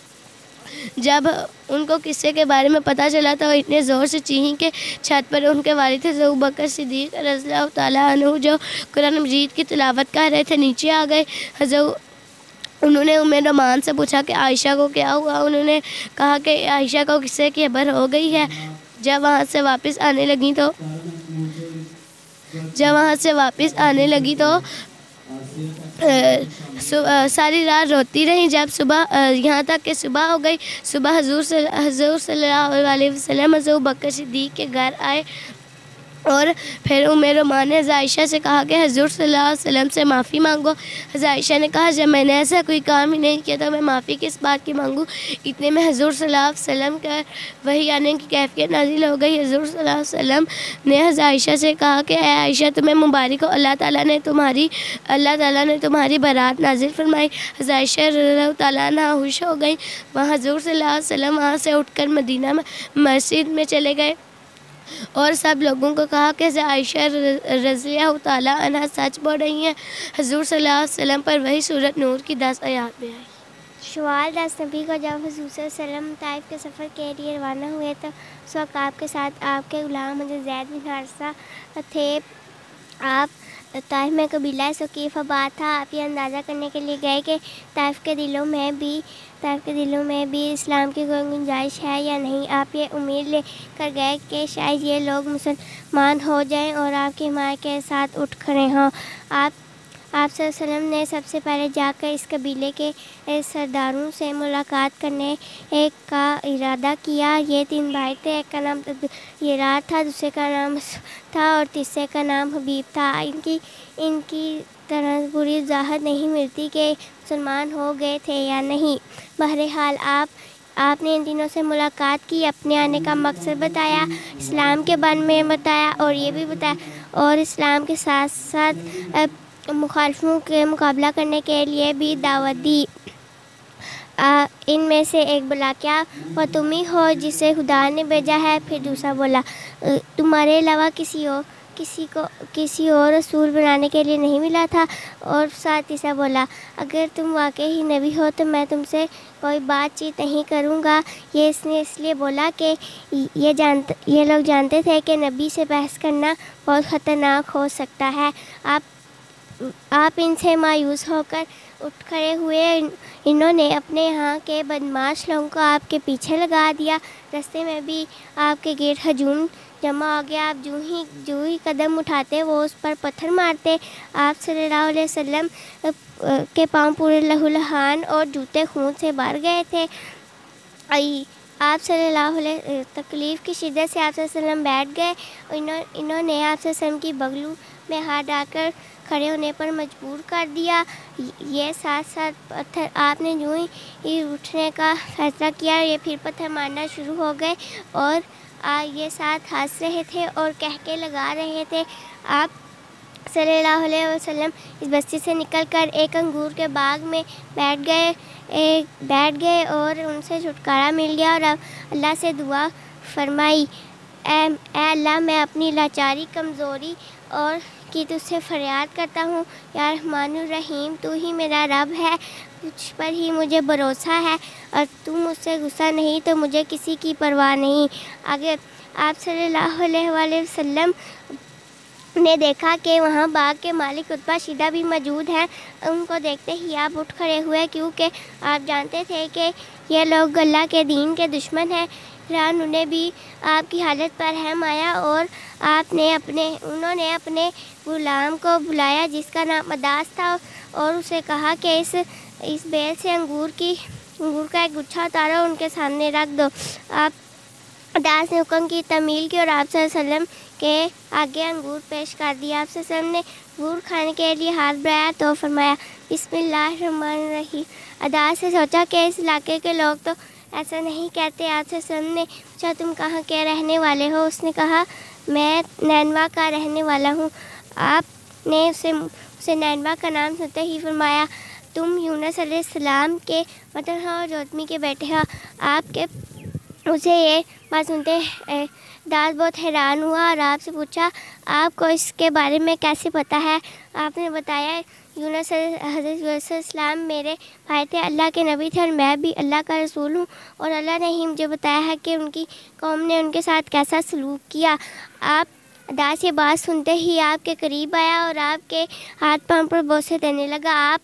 जब उनको किस्से के बारे में पता चला तो इतने ज़ोर से चीखीं कि छत पर उनके वालिद हज़रत अबू बकर सिद्दीक़ रज़ियल्लाहु तआला अन्हु जो कुरान मजीद की तिलावत कर रहे थे नीचे आ गए। उन्होंने उम्मे रोमान से पूछा कि आयशा को क्या हुआ। उन्होंने कहा कि आयशा को किस्से की खबर हो गई है। जब वहाँ से वापस आने लगी तो सारी रात रोती रही। जब सुबह यहाँ तक कि सुबह हो गई। सुबह हज़ूर सल्लल्लाहु अलैहि वसल्लम हज़रत अबू बकर सिद्दीक़ के घर आए और फिर उम्मे रोमान ने हज़रत आयशा से कहा कि हज़ूर सल्लल्लाहु अलैहि वसल्लम से माफ़ी मांगो। हज़रत आयशा ने कहा जब मैंने ऐसा कोई काम ही नहीं किया तो मैं माफ़ी किस बात की मांगूँ। इतने में हज़ूर सल्लल्लाहु अलैहि वसल्लम का वही आने की कैफियत नाजिल हो गई। हज़ूर सल्लल्लाहु अलैहि वसल्लम ने हज़रत आयशा से कहा कि आयशा तुम्हें मुबारक हो, अल्लाह ताला ने तुम्हारी बारात नाजिल फरमाई। हज़रत आयशा रज़ियल्लाहु तआला अन्हा खुश हो गई। वहाँ हज़ूर सल्लल्लाहु अलैहि वसल्लम वहाँ से उठकर मदीना में मस्जिद में चले गए और सब लोगों को कहा कि आयशा रज़ियल्लाहु तआला अन्हा सच बोल रही हैं। हज़ूर सल्लल्लाहु अलैहि वसल्लम पर वही सूरत नूर की 10 आयत में आई। शवाल 10 नबी को जब हुज़ूर सल्लल्लाहु अलैहि वसल्लम ताइफ के सफ़र के लिए रवाना हुए तो उस वक्त आपके साथ आपके ग़ुलाम हज़रत ज़ैद बिन हारिसा थे। आप ताइफ में कबीला सकीफ़ आबाद था। आप ये अंदाज़ा करने के लिए गए कि ताइफ के दिलों में भी इस्लाम की कोई गुंजाइश है या नहीं। आप ये उम्मीद लेकर गए कि शायद ये लोग मुसलमान हो जाएं और आपकी हिमायत के साथ उठ खड़े हों। आप सल्लल्लाहु अलैहि वसल्लम ने सबसे पहले जाकर इस कबीले के सरदारों से मुलाकात करने का इरादा किया। ये 3 भाई थे, एक का नाम येरार था, दूसरे का नाम था और तीसरे का नाम हबीब था। इनकी तरह पूरी वजाहत नहीं मिलती कि मुसलमान हो गए थे या नहीं। बहरहाल आपने इन तीनों से मुलाकात की, अपने आने का मकसद बताया, इस्लाम के बारे में बताया और ये भी बताया और इस्लाम के साथ साथ मुखालिफों के मुकाबला करने के लिए भी दावत दी। इनमें से एक बोला, क्या वह तुम ही हो जिसे खुदा ने भेजा है? फिर दूसरा बोला, तुम्हारे अलावा किसी और रसूल बनाने के लिए नहीं मिला था। और साथ तीसरा बोला, अगर तुम वाकई ही नबी हो तो मैं तुमसे कोई बातचीत नहीं करूँगा। ये इसने इसलिए बोला कि ये लोग जानते थे कि नबी से बहस करना बहुत ख़तरनाक हो सकता है। आप इनसे मायूस होकर उठ खड़े हुए। इन्होंने अपने यहाँ के बदमाश लोगों को आपके पीछे लगा दिया। रास्ते में भी आपके गिर्द हजूम जमा हो गया। आप जो ही कदम उठाते वो उस पर पत्थर मारते। आप सल्लल्लाहु अलैहि वसल्लम के पाँव पूरे लहूलुहान और जूते खून से भर गए थे। आप सल्लल्लाहु अलैहि तकलीफ़ की शिद्दत से आप सल्लल्लाहु अलैहि वसल्लम बैठ गए। इन्होंने आप सल्लल्लाहु अलैहि वसल्लम की बगलू में हाथ डालकर खड़े होने पर मजबूर कर दिया। ये साथ साथ पत्थर आपने जो ही उठने का फैसला किया ये फिर पत्थर मारना शुरू हो गए और ये साथ हंस रहे थे और कहके लगा रहे थे। आप सल्लल्लाहु अलैहि वसल्लम इस बस्ती से निकलकर एक अंगूर के बाग में बैठ गए और उनसे छुटकारा मिल गया और अब अल्लाह से दुआ फरमाई, ऐ अल्लाह, मैं अपनी लाचारी, कमज़ोरी और कि तुझसे फरियाद करता हूँ। या रहमानुर रहीम, तू ही मेरा रब है, तुझ पर ही मुझे भरोसा है और तू मुझसे गुस्सा नहीं तो मुझे किसी की परवाह नहीं। आगे आप सल्लल्लाहु अलैहि वसल्लम ने देखा कि वहाँ बाग के मालिक उत्बा शीदा भी मौजूद हैं। उनको देखते ही आप उठ खड़े हुए क्योंकि आप जानते थे कि ये लोग अल्लाह के दीन के दुश्मन हैं। फिर उन्हें भी आपकी हालत पर रहम आया और उन्होंने अपने गुलाम को बुलाया जिसका नाम अदास था और उसे कहा कि इस बेल से अंगूर का एक गुच्छा उतारो उनके सामने रख दो। आप अदास ने हुक्म की, तमील की और आप सल्लल्लाहु अलैहि वसल्लम के आगे अंगूर पेश कर दिया। आप सल्लल्लाहु अलैहि वसल्लम ने अंगूर खाने के लिए हाथ बढ़ाया तो फरमाया, बिस्मिल्लाहिर्रहमानिर्रहीम। अदास ने सोचा कि इस इलाके के लोग तो ऐसा नहीं कहते। आप सल्लल्लाहु अलैहि वसल्लम ने पूछा, तुम कहाँ के रहने वाले हो? उसने कहा, मैं नैनवा का रहने वाला हूँ। आपने उसे नैनवा का नाम सुनते ही फरमाया, तुम यूनुस अलैहिस्सलाम के वतन हो और जोतमी के बेटे हो। आपके उसे ये बात सुनते दास बहुत हैरान हुआ और आपसे पूछा, आपको इसके बारे में कैसे पता है? आपने बताया, यूनुस अलैहिस्सलाम मेरे भाई थे, अल्लाह के नबी थे और मैं भी अल्लाह का रसूल हूँ और अल्लाह ने ही मुझे बताया है कि उनकी कौम ने उनके साथ कैसा सलूक किया। आप दास ये बात सुनते ही आपके करीब आया और आपके हाथ पांव पर बोसे देने लगा। आप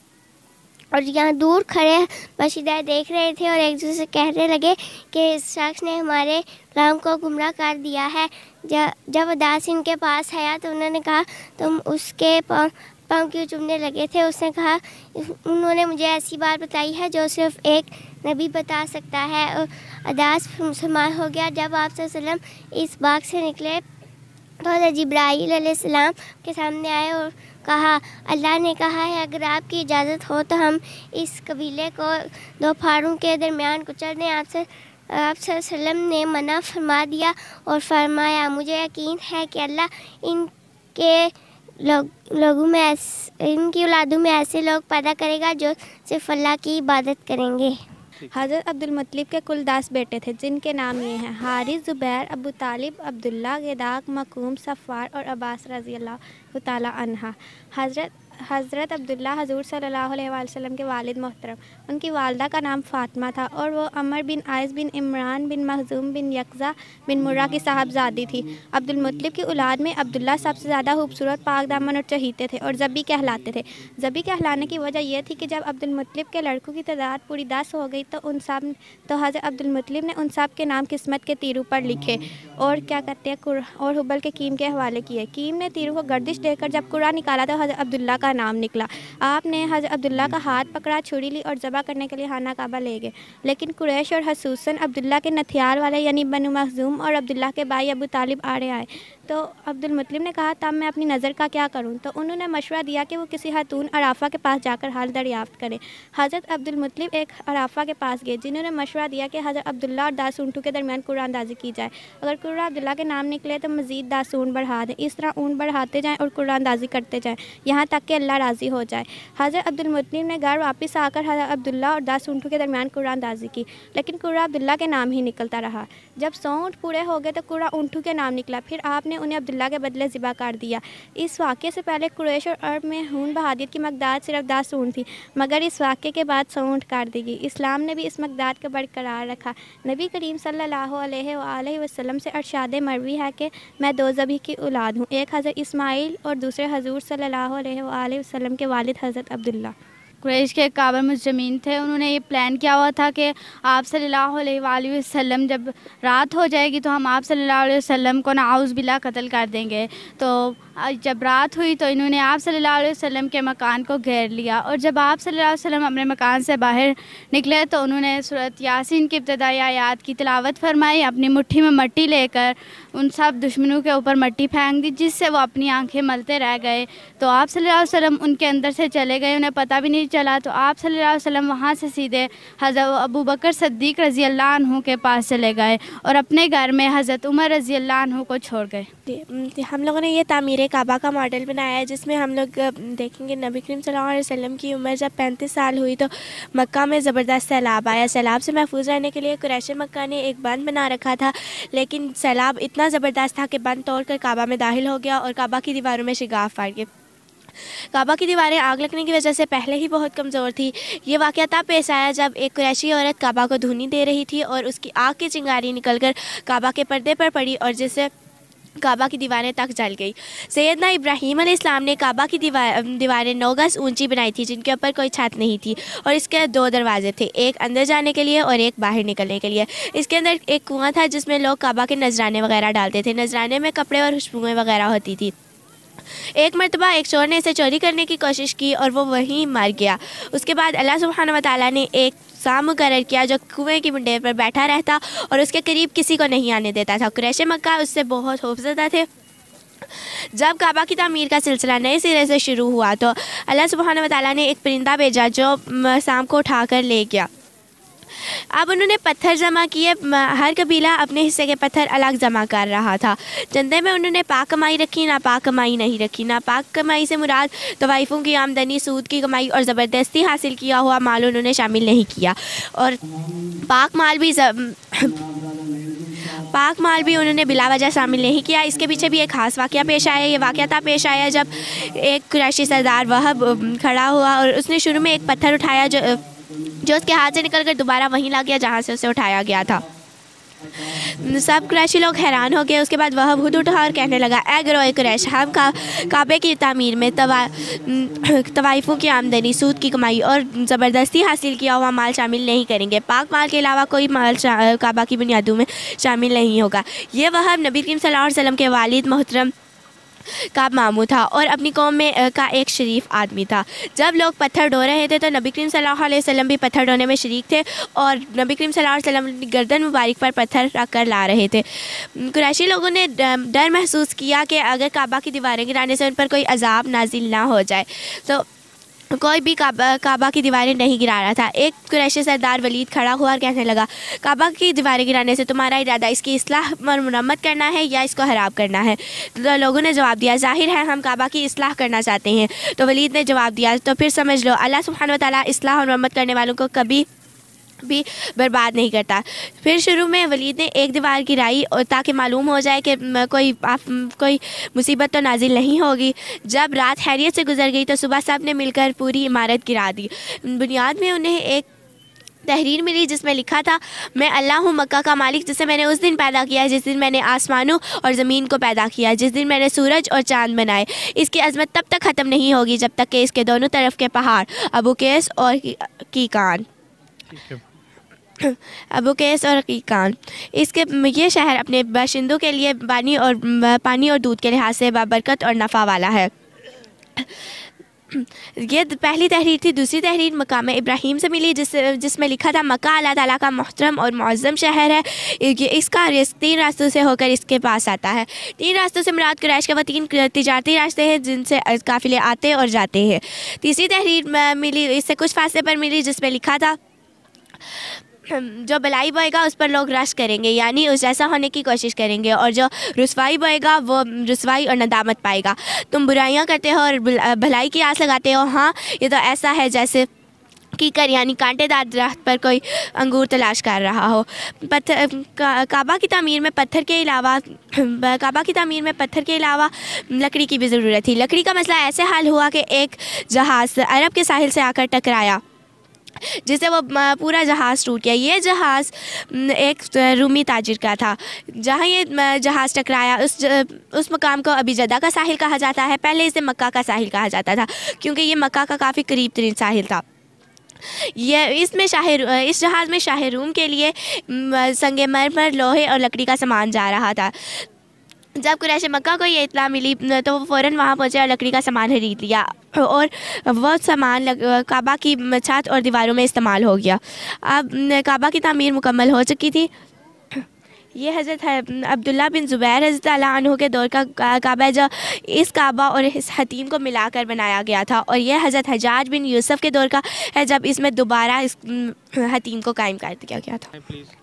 और यहाँ दूर खड़े बशीदार देख रहे थे और एक दूसरे से कहने लगे कि इस शख्स ने हमारे राम को गुमराह कर दिया है। जब अदास इनके पास आया तो उन्होंने कहा, तुम उसके पाँव क्यों चूमने लगे थे? उसने कहा, उन्होंने मुझे ऐसी बात बताई है जो सिर्फ एक नबी बता सकता है। और अदास मुसलमान हो गया। जब आप सल्लल्लाहु अलैहि वसल्लम इस बाग से निकले तो जिब्राईल अलैहिस्सलाम के सामने आए और कहा, अल्लाह ने कहा है अगर आपकी इजाज़त हो तो हम इस कबीले को 2 फाड़ों के दरमियान कुचल दें। आप सल्लल्लाहु अलैहि वसल्लम ने मना फरमा दिया और फरमाया, मुझे यकीन है कि अल्लाह इनकी औलादों में ऐसे लोग पैदा करेगा जो सिर्फ अल्लाह की इबादत करेंगे। हज़रत अब्दुल मुत्तलिब के कुल 10 बेटे थे जिनके नाम ये हैं, हारिस, ज़ुबैर, अबू तालिब, अब्दुल्ला, गिदाक, मकूम, सफ़ार और अब्बास रज़ी अल्लाह ताला अन्हा। हज़रत अब्दुल्ला हजूर सल्लल्लाहु अलैहि वसल्लम के वालिद मोहतरम, उनकी वालदा का नाम फ़ातिमा था और वो अमर बिन आयस बिन इमरान बिन मखज़ूम बिन यकज़ा बिन मुर्रा की साहबजादी थी। अब्दुल मुत्तलिब की औलाद में अब्दुल्ला सबसे ज़्यादा खूबसूरत, पाक दामन और चहीते थे और ज़बी कहलाते थे। ज़बी कहलाने की वजह यह थी कि जब अब्दुल मुत्तलिब के लड़कों की तादाद पूरी 10 हो गई तो हज़रत अब्दुल मुत्तलिब ने उन सब के नाम किस्मत के तीरों पर लिखे और क्या कहते हैं और हुबल के कीम के हवाले किए। कीम ने तीरों को गर्दिश देकर जब कुर्रा निकाला तो हज़रत अब्दुल्ला का नाम निकला। आपने हज़रत अब्दुल्ला का हाथ पकड़ा, छुरी ली और ज़बह करने के लिए खाना काबा ले गए, लेकिन कुरैश और हसूसन अब्दुल्ला के नथियार वाले यानी बनु मखज़ूम और अब्दुल्ला के भाई अबू तालिब आड़े आए। तो अब्दुल मुत्तलिब ने कहा तब मैं अपनी नज़र का क्या करूं? तो उन्होंने मशवरा दिया कि वो किसी खातून अराफा के पास जाकर हाल दरियाफ्त करें। हज़रत अब्दुल मुत्तलिब एक अराफा के पास गए, जिन्होंने मशवरा दिया कि हज़रत अब्दुल्ला और 10 ऊँटों के दरमियान कुरानदाजी की जाए। अगर कुर्रा अब्दुल्ला के नाम निकले तो मज़ीद 10 ऊँट बढ़ा दें। इस तरह ऊँट बढ़ाते जाएँ और कुरानदाजी करते जाएँ यहाँ तक कि अल्लाह राज़ी हो जाए। हज़रत अब्दुल मुत्तलिब ने घर वापस आकर हज़रत अब्दुल्ला और 10 ऊँटों के दरमियान कुरानदाजी की, लेकिन कुर्रा अब्दुल्ला के नाम ही निकलता रहा। जब 100 ऊँट पूरे हो गए तो कुर्रा ऊँटों के नाम निकला, फिर आपने उन्हें अब्दुल्ला के बदले ज़िबा कर दिया। इस वाक़े से पहले कुरैश और अरब में खून बहादियत की मकदार सिर्फ 10 ऊँट थी, मगर इस वाक़े के बाद 100 ऊँट कर दी गई। इस्लाम ने भी इस मकदार को बरकरार रखा। नबी करीम सल्लल्लाहु अलैहि वसल्लम से अरशाद मरवी है कि मैं 2 ज़बी की औलाद हूँ, एक हज़रत इस्माइल और दूसरे हजूर सल्लल्लाहु अलैहि वसल्लम के वालिद हज़रत अब्दुल्ला। कुरैश के काबिल मुजरिमीन थे, उन्होंने ये प्लान किया हुआ था कि आप सल्लल्लाहु अलैहि वसल्लम जब रात हो जाएगी तो हम आप सल्लल्लाहु अलैहि वसल्लम को नाउज़ बिल्लाह कत्ल कर देंगे। तो जब रात हुई तो इन्होंने आप सल्लल्लाहु अलैहि वसल्लम के मकान को घेर लिया और जब आप सल्लल्लाहु अलैहि वसल्लम अपने मकान से बाहर निकले तो उन्होंने सूरत यासीन की इब्तिदाई आयात की तिलावत फरमाई। अपनी मुट्ठी में मट्टी लेकर उन सब दुश्मनों के ऊपर मट्टी फेंक दी, जिससे वो अपनी आंखें मलते रह गए। तो आप सल्लल्लाहु अलैहि वसल्लम उनके अंदर से चले गए, उन्हें पता भी नहीं चला। तो आप सल्लल्लाहु अलैहि वसल्लम वहाँ से सीधे हज़रत अबू बकर सिद्दीक़ रज़ी अल्लाह अन्हु के पास चले गए और अपने घर में हज़रत उमर रज़ी अल्लाह अन्हु को छोड़ गए। हम लोगों ने ये तामीर काबा का मॉडल बनाया है, जिसमें हम लोग देखेंगे नबी करीम सल्लल्लाहु अलैहि वसल्लम की उम्र जब 35 साल हुई तो मक्का में ज़बरदस्त सैलाब आया। सैलाब से महफूज रहने के लिए कुरैश मक्का ने एक बंद बना रखा था, लेकिन सैलाब इतना ज़बरदस्त था कि बंद तोड़ कर काबा में दाखिल हो गया और काबा की दीवारों में शिगाफ फाड़ गए। काबा की दीवारें आग लगने की वजह से पहले ही बहुत कमज़ोर थी। ये वाक़या तब पेश आया जब एक कुरैशी औरत काबा को धूनी दे रही थी और उसकी आग की चिंगारी निकलकर काबा के पर्दे पर पड़ी और जिससे काबा की दीवारें तक जल गई। सैयदना इब्राहीम अलैहिस्सलाम ने काबा की दीवारें 9 गज़ ऊंची बनाई थी, जिनके ऊपर कोई छत नहीं थी और इसके 2 दरवाजे थे, एक अंदर जाने के लिए और एक बाहर निकलने के लिए। इसके अंदर एक कुआं था जिसमें लोग काबा के नजराने वगैरह डालते थे। नजराने में कपड़े और खुशबुएँ वगैरह होती थी। एक मरतबा एक चोर ने इसे चोरी करने की कोशिश की और वो वहीं मर गया। उसके बाद अल्लाह सुब्हानहू व तआला ने एक सांप मुकर्रर किया जो कुएं की मुंडेर पर बैठा रहता और उसके करीब किसी को नहीं आने देता था। कुरैश मक्का उससे बहुत खौफज़दा थे। जब काबा की तामीर का सिलसिला नए सिरे से शुरू हुआ तो अल्लाह सुब्हानहू व तआला ने एक परिंदा भेजा जो सांप को उठा कर ले गया। अब उन्होंने पत्थर जमा किए। हर कबीला अपने हिस्से के पत्थर अलग जमा कर रहा था। चंदे में उन्होंने पाक कमाई रखी, ना पाक कमाई नहीं रखी। ना पाक कमाई से मुराद तवाइफों की आमदनी, सूद की कमाई और ज़बरदस्ती हासिल किया हुआ माल उन्होंने शामिल नहीं किया और पाक माल भी उन्होंने बिला वजह शामिल नहीं किया। इसके पीछे भी एक ख़ास वाक़या पेश आया। ये वाक़या था पेश आया जब एक कुरैशी सरदार वहब खड़ा हुआ और उसने शुरू में एक पत्थर उठाया जो उसके हाथ से निकलकर दोबारा वहीं लग गया जहाँ से उसे उठाया गया था। सब कुरैशी लोग हैरान हो गए। उसके बाद वह खुद उठा और कहने लगा, ए गिरोह कुरैश, हम काबे की तामीर में तवाइफों की आमदनी, सूद की कमाई और ज़बरदस्ती हासिल किया हुआ माल शामिल नहीं करेंगे। पाक माल के अलावा कोई माल काबा की बुनियादों में शामिल नहीं होगा। ये वह नबी करीम सल्लल्लाहु अलैहि वसल्लम के वालिद मोहतरम काब मामू था और अपनी कौम में का एक शरीफ आदमी था। जब लोग पत्थर ढो रहे थे तो नबी करीम सल्लल्लाहु अलैहि वसल्लम भी पत्थर ढोने में शरीक थे और नबी करीम सल्लल्लाहु अलैहि वसल्लम गर्दन मुबारक पर पत्थर रख कर ला रहे थे। कुरैशी लोगों ने डर महसूस किया कि अगर काबा की दीवारें गिराने से उन पर कोई अजाब नाजिल ना हो जाए, तो कोई भी काबा की दीवारें नहीं गिरा रहा था। एक कुरैशी सरदार वलीद खड़ा हुआ और कहने लगा, काबा की दीवारें गिराने से तुम्हारा इरादा इसकी इस्लाह और मुरम्मत करना है या इसको खराब करना है? तो लोगों ने जवाब दिया, ज़ाहिर है हम काबा की इस्लाह करना चाहते हैं। तो वलीद ने जवाब दिया, तो फिर समझ लो अल्लाह सुब्हानहू व तआला इस्लाह और मुरम्मत करने वालों को कभी भी बर्बाद नहीं करता। फिर शुरू में वलीद ने एक दीवार गिराई और ताकि मालूम हो जाए कि कोई मुसीबत तो नाजिल नहीं होगी। जब रात खैरियत से गुजर गई तो सुबह सब ने मिलकर पूरी इमारत गिरा दी। बुनियाद में उन्हें एक तहरीर मिली जिसमें लिखा था, मैं अल्लाह हूँ मक्का का मालिक, जिसे मैंने उस दिन पैदा किया जिस दिन मैंने आसमानों और ज़मीन को पैदा किया, जिस दिन मैंने सूरज और चाँद बनाए। इसकी अजमत तब तक ख़त्म नहीं होगी जब तक कि इसके दोनों तरफ के पहाड़ अबू कैस और कीकान इसके ये शहर अपने बाशिंदों के लिए पानी और दूध के लिहाज से बाबरकत और नफ़ा वाला है। ये पहली तहरीर थी। दूसरी तहरीर मकाम इब्राहीम से मिली जिसमें लिखा था, मक्का अल्लाह ताला का मोहतरम और मुअज़्ज़म शहर है। इसका रिज़्क़ 3 रास्तों से होकर इसके पास आता है। 3 रास्तों से मुराद कुरैश के वो 3 तिजारती रास्ते हैं जिनसे काफ़िले आते और जाते हैं। तीसरी तहरीर मिली इससे कुछ फासले पर मिली जिसमें लिखा था, जो भलाई बोएगा उस पर लोग रश करेंगे, यानी उस जैसा होने की कोशिश करेंगे, और जो रुसवाई बोएगा वो रुसवाई और नदामत पाएगा। तुम बुराइयां करते हो और भलाई की आस लगाते हो। हाँ, ये तो ऐसा है जैसे कीकर यानी कांटेदार दरख्त पर कोई अंगूर तलाश कर रहा हो। काबा की तामीर में पत्थर के अलावा लकड़ी की भी ज़रूरत थी। लकड़ी का मसला ऐसे हल हुआ कि एक जहाज़ अरब के साहिल से आकर टकराया जिससे वो पूरा जहाज़ टूट गया। ये जहाज़ एक रूमी ताजिर का था। जहाँ ये जहाज़ टकराया उस मकाम को अभी जद्दा का साहिल कहा जाता है। पहले इसे मक्का का साहिल कहा जाता था क्योंकि ये मक्का का काफ़ी करीब तरीन साहिल था। इस जहाज़ में शाह रूम के लिए संगमरमर, लोहे और लकड़ी का सामान जा रहा था। जब कुरैश मक्का को ये इत्तला मिली तो वो फ़ौरन वहाँ पहुँचे और लकड़ी का सामान खरीद लिया और वह सामान काबा की छत और दीवारों में इस्तेमाल हो गया। अब काबा की तामीर मुकम्मल हो चुकी थी। ये हज़रत अब्दुल्ला बिन ज़ुबैर रज़ी अल्लाह अन्हु के दौर का काबा जो इस काबा और इस हतीम को मिलाकर बनाया गया था, और यह हज़रत हज्जाज बिन यूसुफ़ के दौर का है जब इसमें दोबारा इस हतीम को कायम कर दिया गया था।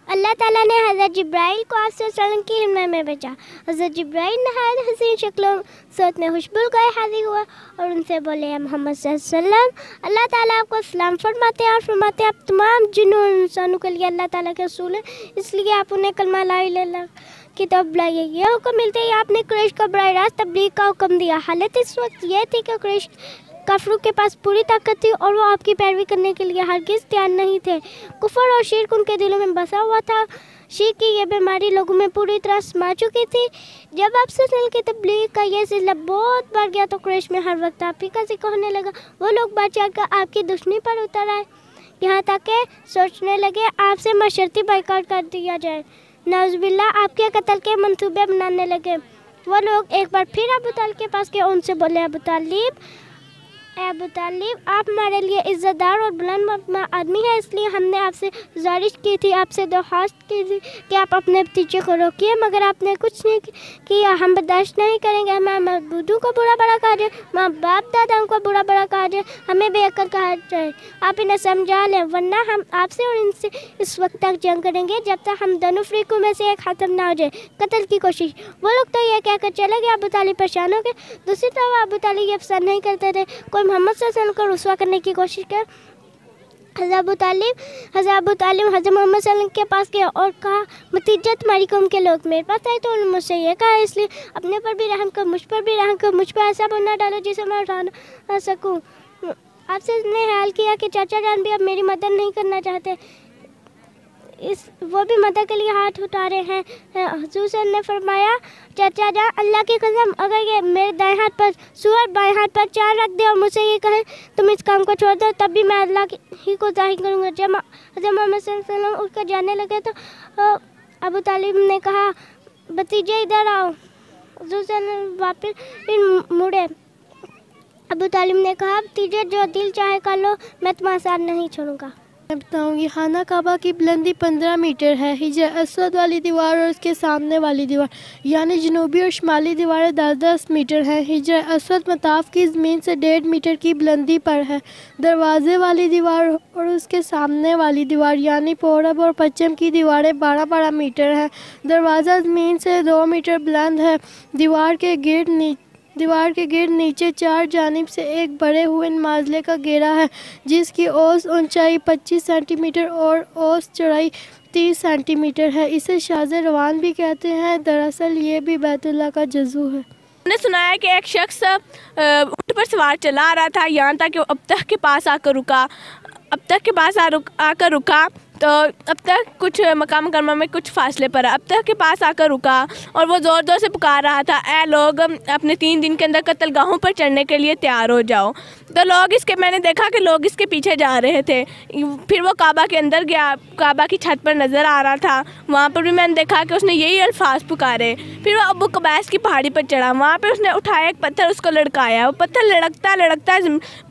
अल्लाह ताला ने हज़रत जिब्राइल को आप सल्लम की हिमायत में भेजा। हज़रत जिब्राइल नहायत हसीन शक्लों सूरत में खुशबू का हाजिर हुआ और उनसे बोले, मोहम्मद सल्लम, अल्लाह ताला आपको सलाम फरमाते हैं और फरमाते हैं आप तमाम जिन्नों और इंसानों के लिए अल्लाह ताला के रसूल हैं, इसलिए आप उन्हें कलमा ला इलाहा इल्लल्लाह की तरफ बुलाइए। यह हुक्म मिलते ही आपने कुरैश को बराह रास्त तबलीग का हुक्म दिया। हालत इस वक्त यह थी कि कुरैश काफिरों के पास पूरी ताकत थी और वो आपकी पैरवी करने के लिए हरगिज़ तैयार नहीं थे। कुफर और शिर्क उनके दिलों में बसा हुआ था। शिर्क की यह बीमारी लोगों में पूरी तरह समा चुकी थी। जब आप सल्लल्लाहु की तबलीग का यह सिलसिला बहुत बढ़ गया तो कुरैश में हर वक्त आप ही का जिक्र होने लगा। वो लोग बढ़ चढ़ कर आपकी दुश्मनी पर उतर आए, यहाँ तक कि सोचने लगे आपसे मशर्ती बाइकआउट कर दिया जाए। नाउज़ुबिल्लाह आपके कत्ल के मंसूबे बनाने लगे। वो लोग एक बार फिर अबू तालिब के पास गए, उनसे बोले, अबू तालिब आप हमारे लिए इज़्ज़तदार और बुलंद आदमी है, इसलिए हमने आपसे गुजारिश की थी, आपसे दरख्वास्त की थी कि आप अपने भतीजे को रोकिए, मगर आपने कुछ नहीं किया। हम बर्दाश्त नहीं करेंगे। हमारे मबूदों को बुरा बड़ा कहा जाए, माँ बाप दादाओं को बुरा बड़ा कहा जाए, हमें बेअक्ल कहा जाए। आप इन्हें समझा लें, वरना हम आपसे और इनसे इस वक्त तक जंग करेंगे जब तक हम दोनों फ़रीकों में से एक ख़त्म ना हो जाए। कत्ल की कोशिश। वो लोग तो ये कहकर चले गए। अबू तालिब परेशान हो गए। दूसरी तरफ अबू तालिब ये पसंद नहीं करते थे कोई मोहम्मद सल्लल्लाहु अलैहि वसल्लम को रुस्वा करने की कोशिश कर। हज़रत अबू तालिब हज़रत मोहम्मद सल्लल्लाहु अलैहि वसल्लम के पास गया और कहा, भतीजा तुम्हारी कौम के लोग मेरे पास आए तो उन्होंने मुझसे ये कहा, इसलिए अपने पर भी रहम कर, मुझ पर भी रहम कर, मुझ पर ऐसा बना डालो जिसे मैं उठा ना सकूँ। आपसे ने ख्याल किया कि चाचा जान भी अब मेरी मदद नहीं करना चाहते, वो भी मदद के लिए हाथ उठा रहे हैं। हुजूर ने फरमाया, चाचा जान अल्लाह की कसम, अगर ये मेरे दाएं हाथ पर सूअर बाएं हाथ पर चार रख दे और मुझसे ये कहे तुम इस काम को छोड़ दो, तब भी मैं अल्लाह ही को जाहिर करूँगा। जब हज़रत मोहम्मद सल्लल्लाहु अलैहि वसल्लम उठकर जाने लगे तो अबू तालिब ने कहा, भतीजे इधर आओ। हुजूर ने वापस मुड़े। अबू तालिब ने कहा, भतीजे जो दिल चाहे कर लो, मैं तुम्हारे साथ नहीं छोड़ूंगा। मैं बताऊँगी, खाना काबा की बुलंदी 15 मीटर है। हिजर असवद वाली दीवार और उसके सामने वाली दीवार यानी जनूबी और शुमाली दीवारें 10-10 मीटर हैं। हिजर असवद मताफ की ज़मीन से 1.5 मीटर की बुलंदी पर है। दरवाज़े वाली दीवार और उसके सामने वाली दीवार यानी पूरब और पश्चिम की दीवारें 12-12 मीटर हैं। दरवाज़ा ज़मीन से 2 मीटर बुलंद है। दीवार के दीवार के गिर्द नीचे चार जानिब से एक बड़े हुए माजले का घेरा है जिसकी औसत ऊंचाई 25 सेंटीमीटर और औसत चौड़ाई 30 सेंटीमीटर है। इसे शाज़े रवान भी कहते हैं। दरअसल ये भी बैतुल्लाह का जज़ू है। हमने सुना है कि एक शख्स ऊँट पर सवार चला आ रहा था, यहाँ तक कि वो अब्तह के पास आकर रुका तो अब तक कुछ मकाम मुकर्रमा में कुछ फासले पर अब्तह के पास आकर रुका और वो ज़ोर ज़ोर से पुकार रहा था, ऐ लोग अपने 3 दिन के अंदर कत्लगाहों पर चढ़ने के लिए तैयार हो जाओ। तो मैंने देखा कि लोग इसके पीछे जा रहे थे। फिर वो काबा के अंदर गया, काबा की छत पर नज़र आ रहा था, वहाँ पर भी मैंने देखा कि उसने यही अल्फाज पुकारे। फिर वो अबू कबैस की पहाड़ी पर चढ़ा, वहाँ पर उसने उठाया एक पत्थर, उसको लड़काया। वो पत्थर लड़कता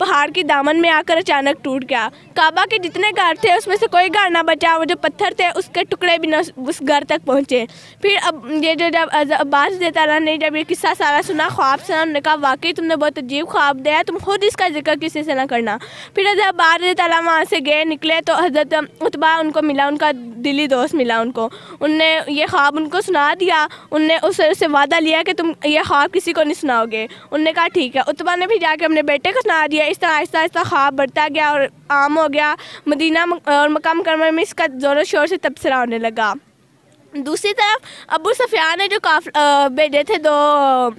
पहाड़ की दामन में आकर अचानक टूट गया। काबा के जितने घर थे उसमें से कोई घर ना बचा, वो जो पत्थर थे उसके टुकड़े भी न उस घर तक पहुँचे। फिर अब ये जो जब अब्बास रज़ियल्लाहु ने जब ये किस्सा सारा सुना, ख्वाब से, उन्होंने कहा वाकई तुमने बहुत अजीब ख्वाब दिया, तुम खुद इसका जिक्र किसी से ना करना। फिर हज़रत अब्बास रज़ियल्लाहु वहाँ से गए, निकले तो हज़रत उतबा उनको मिला, उनका दिली दोस्त मिला उनको। उनने ये ख्वाब उनको सुना दिया। उनने उससे वादा लिया कि तुम ये ख्वाब किसी को नहीं सुनाओगे। उनने कहा ठीक है। उतबा ने भी जाके अपने बेटे को सुना दिया। इस तरह आहिस्ता आहिस्ता ख्वाब बढ़ता गया और आम हो गया। मदीना और मक्का मुकर्रमा में इसका ज़ोर शोर से तबसरा होने लगा। दूसरी तरफ अबू सुफियान ने जो भेजे थे, 2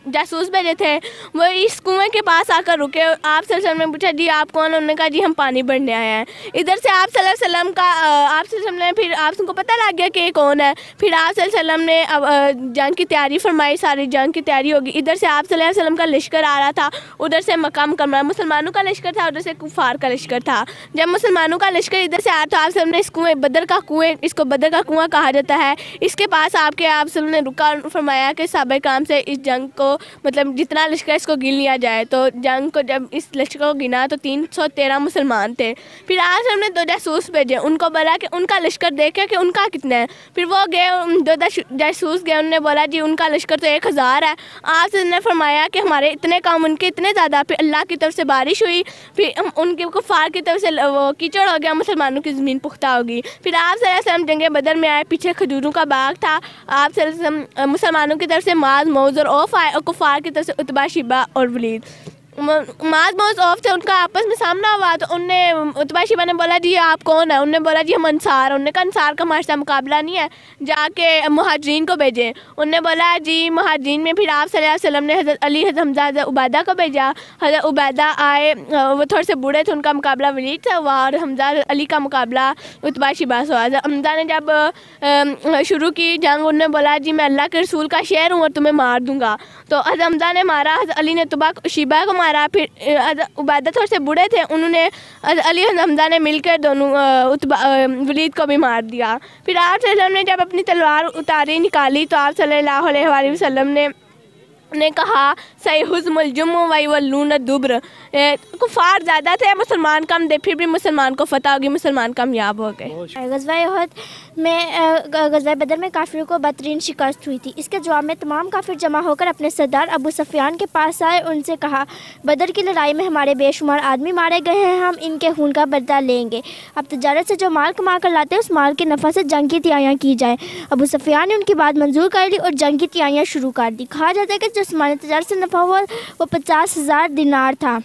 जासूस भेजे थे, वो इस कुएं के पास आकर रुके। आप सल्लल्लाहु अलैहि वसल्लम ने पूछा जी आप कौन? उन्होंने कहा जी हम पानी भरने आए हैं। इधर से आप सल्लल्लाहु अलैहि वसल्लम ने फिर आपको पता लग गया कि ये कौन है। फिर आप सल्लल्लाहु अलैहि वसल्लम ने जंग की तैयारी फरमाई, सारी जंग की तैयारी होगी। इधर से आप सल्लल्लाहु अलैहि वसल्लम का लश्कर आ रहा था, उधर से मक्का मुकर्रमा मुसलमानों का लश्कर था, उधर से कुफार का लश्कर था। जब मुसलमानों का लश्कर इधर से आया तो आप ने इस कुएँ बदर का कुआं कहा जाता है, इसके पास आपके आप सब ने रुका और फरमाया कि साहबा काम से इस जंग को मतलब जितना लश्कर इसको गिन लिया जाए। तो जंग को जब इस लश्कर को गिना तो 313 मुसलमान थे। फिर आज हमने 2 जासूस भेजे, उनको बोला कि उनका लश्कर देखे कि उनका कितना है। फिर वो गए, 2 जासूस गए, उन्होंने बोला जी उनका लश्कर तो 1000 है। आज ने फरमाया कि हमारे इतने काम, उनके इतने ज़्यादा। फिर अल्लाह की तरफ से बारिश हुई, फिर उनके कुफार की तरफ से वो कीचड़ हो गया, मुसलमानों की ज़मीन पुख्ता होगी। फिर आप सल्लल्लाहु अलैहि वसल्लम जंग बदर में आए, पीछे खजूरों का बाग था। आप मुसलमानों की तरफ से माज, मौज और औफ आए और कुफार की तरफ से उतबा, शिबा और वलीद। माज, मौज, औफ थे, उनका आपस में सामना हुआ। तो उनने उतबा, शिबा ने बोला जी आप कौन है? उनने बोला जी हम अंसार। उन्होंने कहा अंसार का हमारे साथ मुकाबला नहीं है, जाके मुहाजिरीन को भेजें। उनने बोला जी मुहाजिरीन में फिर आप सल्लल्लाहु अलैहि वसल्लम ने हज़रत अली, हज़रत हमज़ा, हज़रत उबैदा को भेजा। हज़रत उबैदा आए, वो थोड़े से बूढ़े थे, उनका मुकाबला वलीद से हुआ और हमज़ा अली का मुकाबला उतबा, शिबा से हुआ। हज़रत हमज़ा ने जब शुरू की जंग, उन्होंने बोला जी मैं अल्लाह के रसूल का शेर हूँ और तुम्हें मार दूँगा। तो हज़रत हमज़ा ने मारा, हज़रत अली ने उतबा, शिबा को मारा। फिर उबैदा थोड़े से बूढ़े थे, उन्होंने अली और हमज़ा ने मिलकर दोनों वलीद को भी मार दिया। फिर आप सल्लल्लाहु अलैहि वसल्लम ने जब अपनी तलवार उतारी निकाली तो आप सल्लल्लाहु अलैहि वसल्लम ने कहा सही हुज़्मुल जुम्मु वयवल्लून दुब्र। कुफार ज़्यादा थे, मुसलमान कम थे, फिर भी मुसलमान को फतह होगी, मुसलमान कामयाब हो गए। ग़ज़वा उहद में ग़ज़वा बदर में काफिरों को बदतरीन शिकस्त हुई थी। इसके जवाब में तमाम काफिर जमा होकर अपने सरदार अबू सुफियान के पास आए। उनसे कहा बदर की लड़ाई में हमारे बेशुमार आदमी मारे गए हैं, हम इनके खून का बदला लेंगे। अब तजारत से जो माल कमा कर लाते हैं उस माल के नफ़ा से जंग की तैयारियाँ की जाए। अबू सुफियान ने उनकी बात मंजूर कर ली और जंग की तैयारियाँ शुरू कर दी। कहा जाता है कि जो सामान तजारत से नफ़ा हुआ वो 50,000 दिनार था।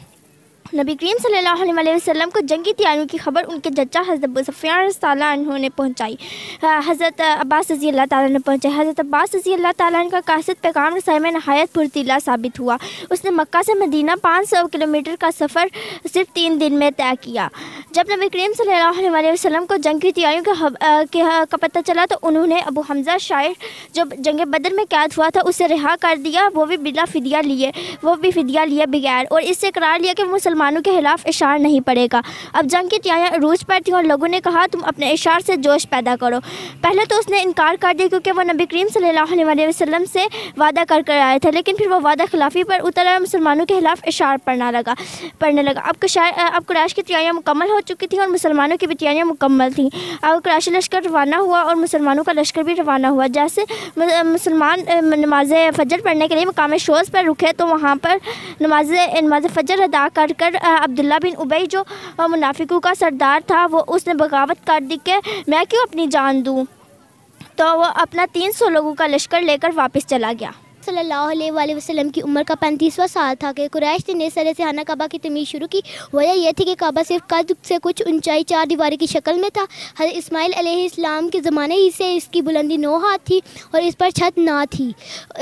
नबी करीम सल्लल्लाहु अलैहि वसल्लम को जंगी तैयारियों की खबर उनके जच्चा हज़रत अबू सुफियान रज़ियल्लाहु अन्हु ने पहुँचाई। हज़रत अब्बास रज़ियल्लाहु ताला ने पहुँचाई। हज़रत अब्बास रज़ियल्लाहु ताला का कासिद पैगाम रसाई में नहायत पुरतीला साबित हुआ। उसने मक्का से मदीना 500 किलोमीटर का सफ़र सिर्फ 3 दिन में तय किया। जब नबी करीम सल्लल्लाहु अलैहि वसल्लम को जंग की तैयारियों का पता चला तो उन्होंने अबू हमज़ा शायर जो जंग बदर में कैद हुआ था उसे रिहा कर दिया, वो भी फ़िदिया लिए बगैर, और इससे करार लिया कि मुसलमानों के खिलाफ इशार नहीं पड़ेगा। अब जंग की तैयारियां अरूज पर थी और लोगों ने कहा तुम अपने इशार से जोश पैदा करो। पहले तो उसने इनकार कर दिया क्योंकि वो नबी करीम सल्लल्लाहु अलैहि वसल्लम से वादा कर आए थे, लेकिन फिर वो वादा खिलाफी पर उतर और मुसलमानों के खिलाफ इशार पढ़ने लगा। अब कुरैश की तैयारियाँ मुकम्मल हो चुकी थी और मुसलमानों की भी तैयारियाँ मुकम्मल थीं। अब कुरैशी लश्कर रवाना हुआ और मुसलमानों का लश्कर भी रवाना हुआ। जैसे मुसलमान नमाज फ़जर पढ़ने के लिए मकाम शोज़ पर रुके तो वहाँ पर नमाज फ़जर अदा कर अब्दुल्ला बिन उबई जो मुनाफिकों का सरदार था वो उसने बगावत कर दी कि मैं क्यों अपनी जान दूँ। तो वो अपना 300 लोगों का लश्कर लेकर वापस चला गया। सल्लल्लाहु अलैहि वसल्लम की उम्र का 35वां साल था कि कुरैश ने नए सिरे से खाना काबा की तमीर शुरू की। वजह यह थी कि काबा सिर्फ कद से कुछ ऊंचाई 4 दीवारी की शक्ल में था। हज़रत इस्माइल अलैहिस्सलाम के ज़माने ही से इसकी बुलंदी 9 हाथ थी और इस पर छत ना थी।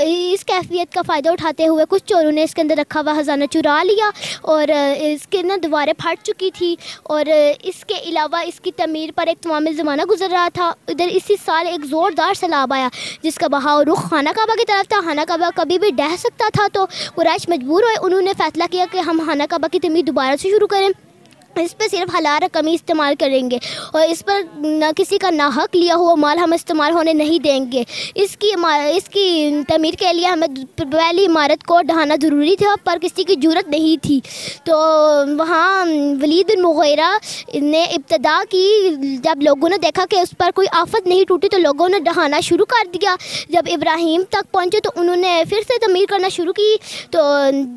इस कैफियत का फ़ायदा उठाते हुए कुछ चोरों ने इसके अंदर रखा हुआ ख़जाना चुरा लिया और इसके ना दीवारें फट चुकी थी और इसके अलावा इसकी तमीर पर एक तमाम ज़माना गुजर रहा था। इधर इसी साल एक ज़ोरदार सैलाब आया जिसका बहाव रुख खाना काबा की तरफ था। खाना काबा कभी भी ढह सकता था, तो कुरैश मजबूर हुए। उन्होंने फैसला किया कि हम खाना काबा की तमीर दोबारा से शुरू करें, इस पर सिर्फ हलाल रकम ही इस्तेमाल करेंगे और इस पर न किसी का नाहक लिया हुआ माल हम इस्तेमाल होने नहीं देंगे। इसकी तमीर के लिए हमें पहली इमारत को ढहाना ज़रूरी था, पर किसी की ज़रूरत नहीं थी। तो वहाँ वलीद बिन मुगीरा ने इब्तदा की। जब लोगों ने देखा कि उस पर कोई आफत नहीं टूटी तो लोगों ने ढहाना शुरू कर दिया। जब इब्राहिम तक पहुँचे तो उन्होंने फिर से तमीर करना शुरू की। तो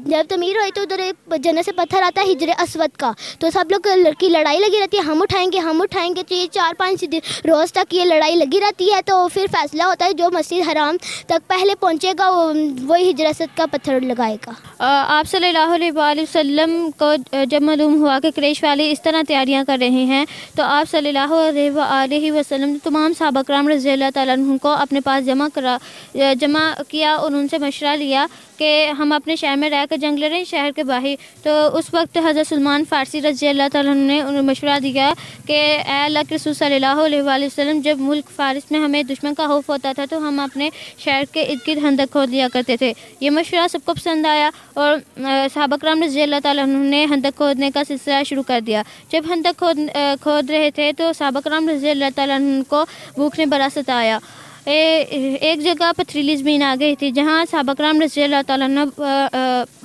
जब तमीर हुई तो उधर जन्नत से पत्थर आता है हिजर अस्वद का, तो सब लोग की लड़ाई लगी रहती है, हम उठाएंगे। तो ये 4-5 रोज़ तक ये लड़ाई लगी रहती है। तो फिर फैसला होता है जो मस्जिद हराम तक पहले पहुंचेगा वही हिजर अस्वद का पत्थर लगाएगा। आप सल्लल्लाहु अलैहि वसल्लम को जब मालूम हुआ कि कुरैश वाले इस तरह तैयारियां कर रहे हैं तो आप सल्लल्लाहु अलैहि वसल्लम ने तमाम सहाबा कराम रज़ियल्लाहु तआला अन्हुम को अपने पास जमा किया और उनसे मशवरा लिया कि हम अपने शहर में रहकर जंग लड़ें शहर के बाहर। तो उस वक्त हज़रत सलमान फ़ारसी रज़ियल्लाहु तआला अन्हु ने उन्हें मशवरा दिया कि अल्लाह के रसूल सल्लल्लाहु अलैहि वसल्लम जब मुल्क फ़ारिस में हमें दुश्मन का खौफ होता था तो हम अपने शहर के इर्द गिर्द खंदक खोद लिया करते थे। ये मशवरा सबको पसंद आया और सहाबा कराम रज़ियल्लाहु तआला अन्हु ने खंदक खोदने का सिलसिला शुरू कर दिया। जब खंदक खोद रहे थे तो सहाबा कराम रज़ियल्लाहु तआला अन्हु को भूख ने बड़ा सताया। एक जगह पथरीली ज़मीन आ गई थी जहाँ सहाबा कराम रज़ियल्लाहु तआला अन्हु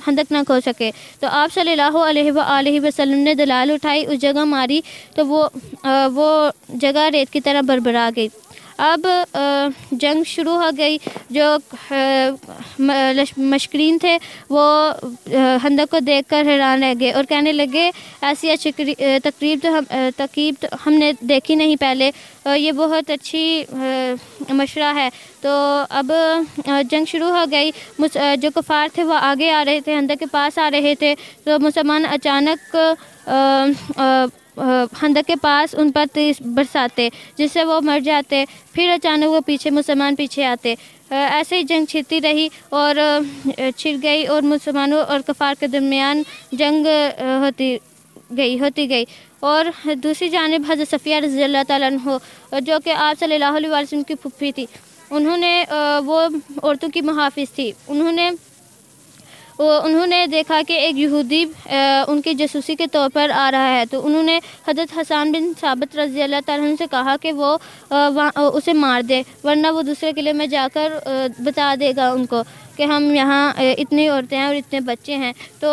खंदक ना खोद सके। तो आप सल्लल्लाहु अलैहि वसल्लम ने दलाल उठाई, उस जगह मारी तो वो जगह रेत की तरह भरभरा गई। अब जंग शुरू हो गई। जो मशकीन थे वो खंदक को देखकर हैरान रह गए और कहने लगे ऐसी अच्छी तकरीब तो हमने देखी नहीं पहले, ये बहुत अच्छी मशवरा है। तो अब जंग शुरू हो गई। जो कुफार थे वो आगे आ रहे थे, खंदक के पास आ रहे थे, तो मुसलमान अचानक खंदक के पास उन पर तीर बरसाते जिससे वो मर जाते। फिर अचानक वो मुसलमान पीछे आते। ऐसे ही जंग छिड़ती रही और छिड़ गई और मुसलमानों और कुफार के दरमियान जंग होती गई। और दूसरी जानिब हज़रत सफ़िया रज़ियल्लाहु तआला अन्हा जो कि आप सल्लल्लाहु अलैहि वसल्लम की फूफी थी, उन्होंने वो औरतों की मुहाफ़िज़ थी। उन्होंने देखा कि एक यहूदी उनकी जासूसी के तौर पर आ रहा है। तो उन्होंने हज़रत हसन बिन साबित रज़ियल्लाहु तआला अन्हु से कहा कि वो उसे मार दे, वरना वो दूसरे किले में जाकर बता देगा उनको कि हम यहाँ इतनी औरतें हैं और इतने बच्चे हैं। तो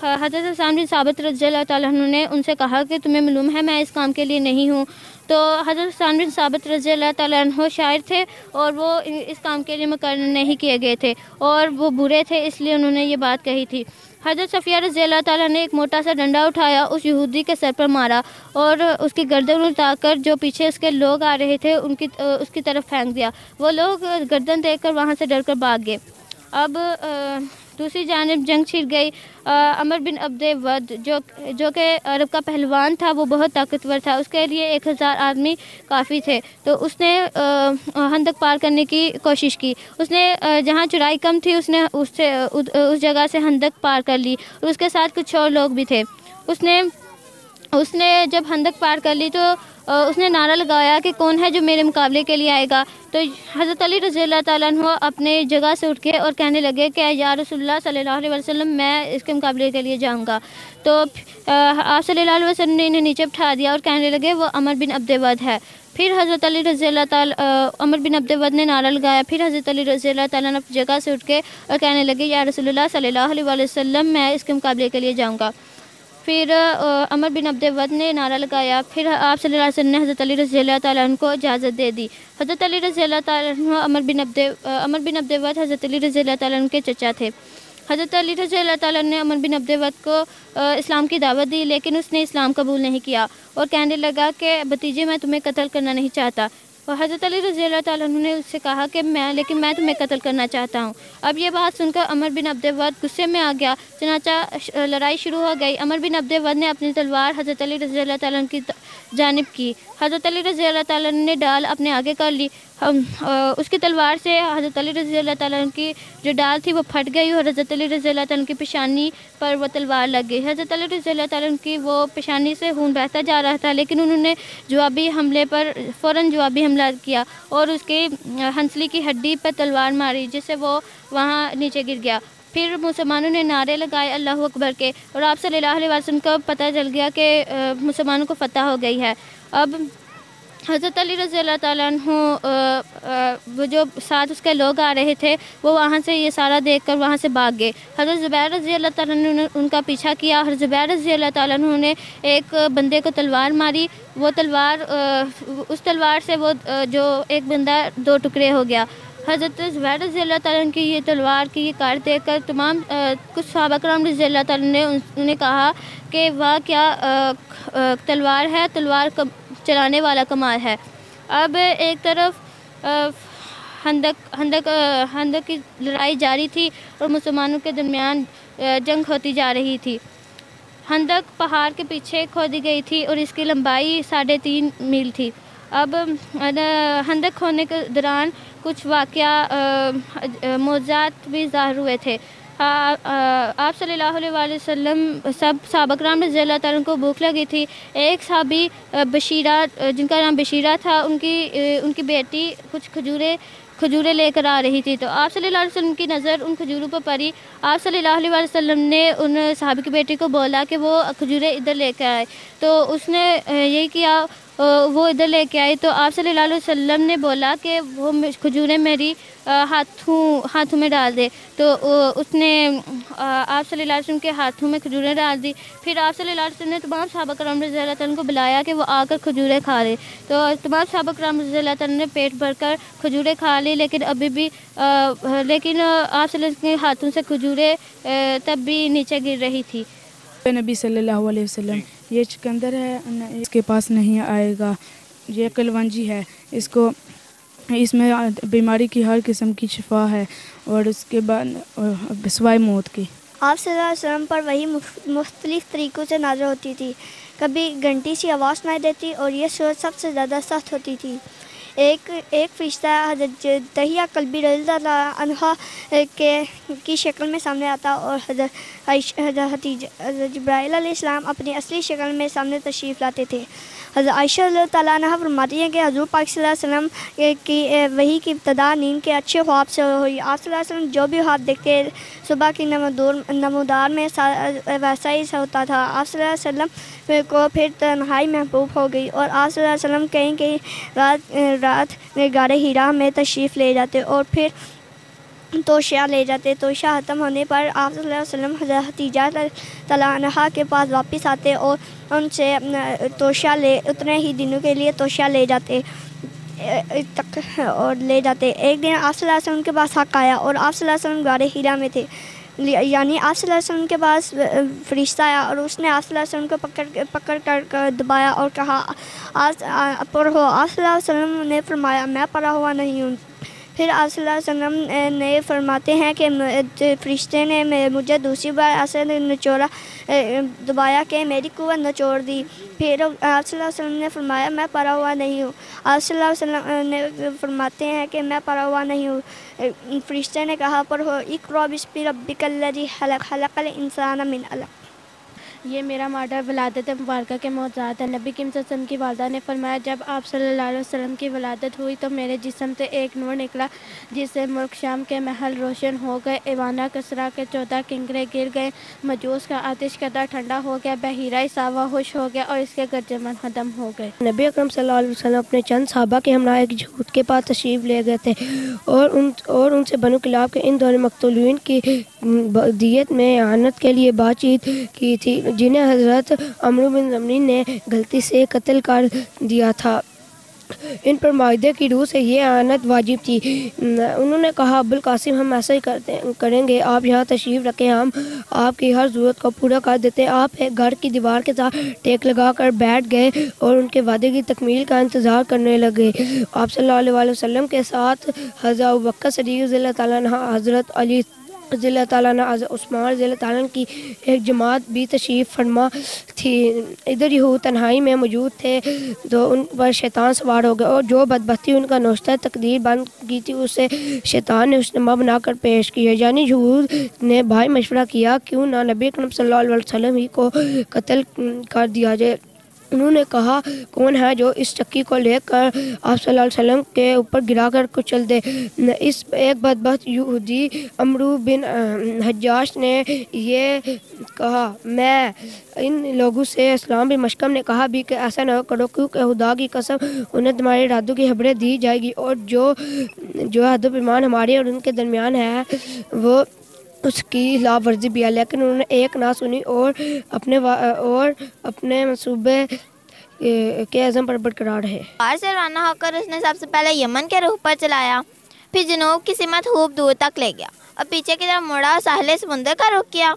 हज़रत हसन बिन साबित रज़ियल्लाहु तआला अन्हु ने उनसे कहा कि तुम्हें मालूम है मैं इस काम के लिए नहीं हूँ। तो हज़रत हसन बिन साबित रज़ियल्लाहु तआला अन्हु शायर थे और वो इस काम के लिए मुकर्रर नहीं किए गए थे और वो बुरे थे, इसलिए उन्होंने ये बात कही थी। हज़रत सफ़िया रज़ियल्लाहु तआला ने एक मोटा सा डंडा उठाया, उस यहूदी के सर पर मारा और उसकी गर्दन उठाकर जो पीछे उसके लोग आ रहे थे उसकी तरफ फेंक दिया। वो लोग गर्दन देखकर वहाँ से डरकर भाग गए। अब दूसरी जानिब जंग छिड़ गई। अमर बिन अब्दे वद जो कि अरब का पहलवान था, वो बहुत ताकतवर था, उसके लिए 1000 आदमी काफ़ी थे। तो उसने खंदक पार करने की कोशिश की। उसने जहाँ चौड़ाई कम थी उसने उस जगह से खंदक पार कर ली और उसके साथ कुछ और लोग भी थे। उसने जब खंदक पार कर ली तो उसने नारा लगाया कि कौन है जो मेरे मुकाबले के लिए आएगा। तो हज़रत अली रज़ियल्लाहु तआला अन्हु अपने जगह से उठ के और कहने लगे कि या रसूलुल्लाह सल्लल्लाहु अलैहि वसल्लम मैं इसके मुकाबले के लिए जाऊंगा। तो आप सल्लल्लाहु अलैहि वसल्लम ने इन्हें नीचे बिठा दिया और कहने लगे वो अमर बिन अब्दे वद है। फिर हज़रत अली रज़ियल्लाहु तआला अमर बिन अब्दे वद ने नारा लगाया। फिर हज़रत अली रज़ियल्लाहु तआला ने अपनी जगह से उठ के और कहने लगे या रसूलुल्लाह सल्लल्लाहु अलैहि वसल्लम मैं इसके मुकाबले के लिए जाऊँगा। फिर अमर बिन अब्दे वद ने नारा लगाया। फिर आप सल्लल्लाहु अलैहि वसल्लम ने हज़रत अली रज़ियल्लाहु तआला अन्हु को इजाज़त दे दी। हज़रत अली रज़ियल्लाहु तआला अन्हु अमर बिन अब्दे वद हज़रत अली रज़ियल्लाहु तआला अन्हु के चचा थे। हज़रत अली रज़ियल्लाहु तआला ने अमर बिन अब्दे वद को इस्लाम की दावत दी, लेकिन उसने इस्लाम कबूल नहीं किया और कहने लगा कि भतीजे मैं तुम्हें कत्ल करना नहीं चाहता। और हज़रत अली रज़ी अल्लाह ताला अन्हु ने उससे कहा कि मैं तुम्हें कत्ल करना चाहता हूँ। अब ये बात सुनकर अमर बिन अब्द वद गुस्से में आ गया, चनाचा लड़ाई शुरू हो गई। अमर बिन अब्द वद ने अपनी तलवार हज़रत अली रज़ी अल्लाह ताला अन्हु की जानिब की। हज़रत अली रज़ी अल्लाह ताला अन्हु ने डाल अपने आगे कर ली। उसकी तलवार से हज़रत अली रज़ी अल्लाह ताला अन्हु की जो डाल थी वो फट गई और हज़रत अली रज़ी अल्लाह ताला अन्हु की पेशानी पर वो तलवार लग गई। हज़रत अली रज़ी अल्लाह ताला अन्हु की वो पेशानी से खून बहता जा रहा था, लेकिन उन्होंने जवाबी हमले पर फ़ौरन जवाबी हमला किया और उसके हंसली की हड्डी पर तलवार मारी, जिससे वो वहाँ नीचे गिर गया। फिर मुसलमानों ने नारे लगाए अल्लाह अकबर के, और आप सल्लल्लाहु अलैहि वसल्लम को पता चल गया कि मुसलमानों को फ़तह हो गई है। अब हज़रत अली रज़ी अल्लाह ताला अन्हु वो जो साथ उसके लोग आ रहे थे वो वहाँ से ये सारा देखकर वहाँ से भाग गए। हज़रत ज़ुबैर रज़ी अल्लाह ताला अन्हु ने उनका पीछा किया। हज़रत ज़ुबैर रज़ी अल्लाह ताला अन्हु ने एक बंदे को तलवार मारी। वो तलवार उस तलवार से वो जो एक बंदा दो टुकड़े हो गया। हज़रत ज़ुबैर रज़ी अल्लाह ताला अन्हु की ये तलवार की ये कार देखकर तमाम कुछ सहाबा कराम रज़ी अल्लाह ताला ने उन्हें कहा कि वाह क्या तलवार है, तलवार चलाने वाला कमाल है। अब एक तरफ हंदक की लड़ाई जारी थी और मुसलमानों के दरमियान जंग होती जा रही थी। हंदक पहाड़ के पीछे खोदी गई थी और इसकी लंबाई 3.5 मील थी। अब हंदक खोदने के दौरान कुछ वाक़या मौज़ात भी ज़ाहिर हुए थे। आप सल्लल्लाहु अलैहि वसल्लम सब सहाबा कराम रज़ी अल्लाह ताला को भूख लगी थी। एक सहाबी बशीरा, जिनका नाम बशीरा था, उनकी बेटी कुछ खजूरें लेकर आ रही थी, तो आप सल्लल्लाहु अलैहि वसल्लम की नज़र उन खजूरों पर पड़ी। आप सल्लल्लाहु अलैहि वसल्लम ने उन सहाबी की बेटी को बोला कि वो खजूरें इधर लेकर आए, तो उसने यही किया, वो इधर लेके आई। तो आप सल्लल्लाहु अलैहि वसल्लम ने बोला कि वो खजूरें मेरी हाथों में डाल दे, तो उसने आप सल्लल्लाहु अलैहि वसल्लम के हाथों में खजूरें डाल दी। फिर आप सल्लल्लाहु अलैहि वसल्लम ने तमाम सहाबा कराम रज़ी अल्लाह ताला को बुलाया कि वो आकर खजूरें खा ले, तो तमाम सहाबा कराम रज़ी अल्लाह ताला ने पेट भरकर खजूरें खा ली। लेकिन अभी भी आप सल्लल्लाहु अलैहि वसल्लम के हाथों से खजूरें तब भी नीचे गिर रही थी। नबी सल्लल्लाहु अलैहि वसल्लम, ये चुकंदर है, इसके पास नहीं आएगा, ये कलवंजी है, इसमें बीमारी की हर किस्म की शिफा है और उसके बाद सिवाय मौत की। आप सल्लल्लाहु अलैहि वसल्लम पर वही मुख्तलिफ़ तरीक़ों से नाज़िल होती थी। कभी घंटी सी आवाज़ सुनाई देती और ये सूरत सबसे ज़्यादा सख्त होती थी। एक फ़रिश्ता हज़रत दहिया कल्बी रज़ियल्लाहु अन्हा की शक्ल में सामने आता और हज़रत जिब्राईल अलैहिस्सलाम अपनी असली शक्ल में सामने तशरीफ़ लाते थे। हज़रत आयशा रज़ियल्लाहु तआला अन्हा फरमाती हैं कि हज़ूर पाक सल्लल्लाहु अलैहि वसल्लम की वही की इब्तिदा नींद के अच्छे ख्वाब से हुई। आप सल्लल्लाहु अलैहि वसल्लम जो भी ख्वाब देखते सुबह की नमूदार में वैसा ही होता था। आप सल्लल्लाहु अलैहि वसल्लम को फिर तन्हाई महबूब हो गई और आप सल्लल्लाहु अलैहि वसल्लम कहीं रात गारे हीरा में तशरीफ़ ले जाते और फिर तोशिया ले जाते। तोशिया ख़त्म होने पर आप सल्लल्लाहु अलैहि वसल्लम हज़रत खदीजा तआला अन्हा के पास वापस आते और उनसे तोशिया ले उतने ही दिनों के लिए तोशिया ले जाते। एक दिन आप सल्लल्लाहु अलैहि वसल्लम के पास हक़ आया और आप सल्लल्लाहु अलैहि वसल्लम गारे हीरा में थे, यानी आप सल्लल्लाहु अलैहि वसल्लम के पास फ़रिश्ता आया और उसने आप सल्लल्लाहु अलैहि वसल्लम को पकड़ कर दबाया और कहा आज पढ़ो। आप सल्लल्लाहु अलैहि वसल्लम ने फरमाया मैं पढ़ा हुआ नहीं हूँ। फिर आप सल्लल्लाहु अलैहि वसल्लम ने फरमाते हैं कि फ़रिश्ते ने मुझे दूसरी बार ऐसे निचोड़ा दबाया कि मेरी कुव्वत निचोड़ दी। फिर आप सल्लल्लाहु अलैहि वसल्लम ने फरमाया मैं पढ़ा हुआ नहीं हूँ। आप सल्लल्लाहु अलैहि वसल्लम ने फरमाते हैं कि मैं पढ़ा हुआ नहीं हूँ। फ़रिश्ते ने कहा पढ़ो इक़रा बिस्मि रब्बिकल्लज़ी खलक़ खलक़ल इंसान मिन अलक़। ये मेरा मॉडल वलादत मुबारक के मौज़ूद है। नबी करीम सल्लल्लाहु अलैहि वसल्लम की वालदा ने फरमाया जब आप सल्लल्लाहु अलैहि वसल्लम की वलादत हुई तो मेरे जिस्म से एक नूर निकला जिससे मुल्क शाम के महल रोशन हो गए, ऐवाना कसरा के 14 किंकरे गिर गए, मजूस का आतिश कदा ठंडा हो गया, बहीरा सावा खुश हो गया और इसके गर्जमन ख़त्म हो गए। नबी अकरम सल्लल्लाहु अलैहि वसल्लम अपने चंद सहाबा के हमरा एक यहूद के पास तशरीफ़ ले गए थे और उनसे बनु किलाब के इन दोनों मक़तूलीन की दियत में इआनत के लिए बातचीत की थी, जिन्हें हज़रत अमर बिन ज़मनी ने गलती से कत्ल कर दिया था। इन पर मायदे की रूह से ये आनत वाजिब थी। उन्होंने कहा, अब्दुल कासिम, हम ऐसा ही करेंगे, आप यहाँ तशरीफ़ रखें, हम आपकी हर ज़रूरत को पूरा कर देते हैं। आप एक घर की दीवार के साथ टेक लगा कर बैठ गए और उनके वादे की तकमील का इंतज़ार करने लगे। आप सल्लल्लाहु अलैहि वसल्लम के साथ हज़रत अबू बकर सिद्दीक़ रज़ियल्लाहु ताला अन्हु, हज़रत अली रज़ियल्लाहु ताला अन्हु, हज़रत उस्मान रज़ियल्लाहु ताला अन्हु की एक जमात भी तशरीफ़ फरमा थी। इधर यहूद तन्हाई में मौजूद थे तो उन पर शैतान सवार हो गए और जो बदबख्ती उनका नुश्ता तकदीर बन की थी उसे शैतान ने उसनमा बनाकर पेश किया। यानी यहूद ने भाई मशवरा किया क्यों ना नबी अकरम सल्लल्लाहु अलैहि वसल्लम ही को कत्ल कर दिया जाए। उन्होंने कहा, कौन है जो इस चक्की को लेकर आप सल्लल्लाहु अलैहि वसल्लम के ऊपर गिरा कर कुचल दे। इस एक बदबख्त यहूदी अमरू बिन हज्जाज ने ये कहा, मैं इन लोगों से इस्लाम बिन मशकम ने कहा भी कि ऐसा न करो क्योंकि खुदा की कसम उन्हें तुम्हारे इरादों की खबरें दी जाएगी और जो हद पैमान हमारे और उनके दरमियान है वो उसकी लावर्जी भी है। लेकिन उन्होंने एक ना सुनी और अपने मंसूबे के अज़म पर बरकरार रहे। बाहर से रवाना होकर उसने सबसे पहले यमन के रुख पर चलाया, फिर जनूब की सिमत खूब दूर तक ले गया और पीछे की तरफ मुड़ा और साहिल समुंदर का रुख किया।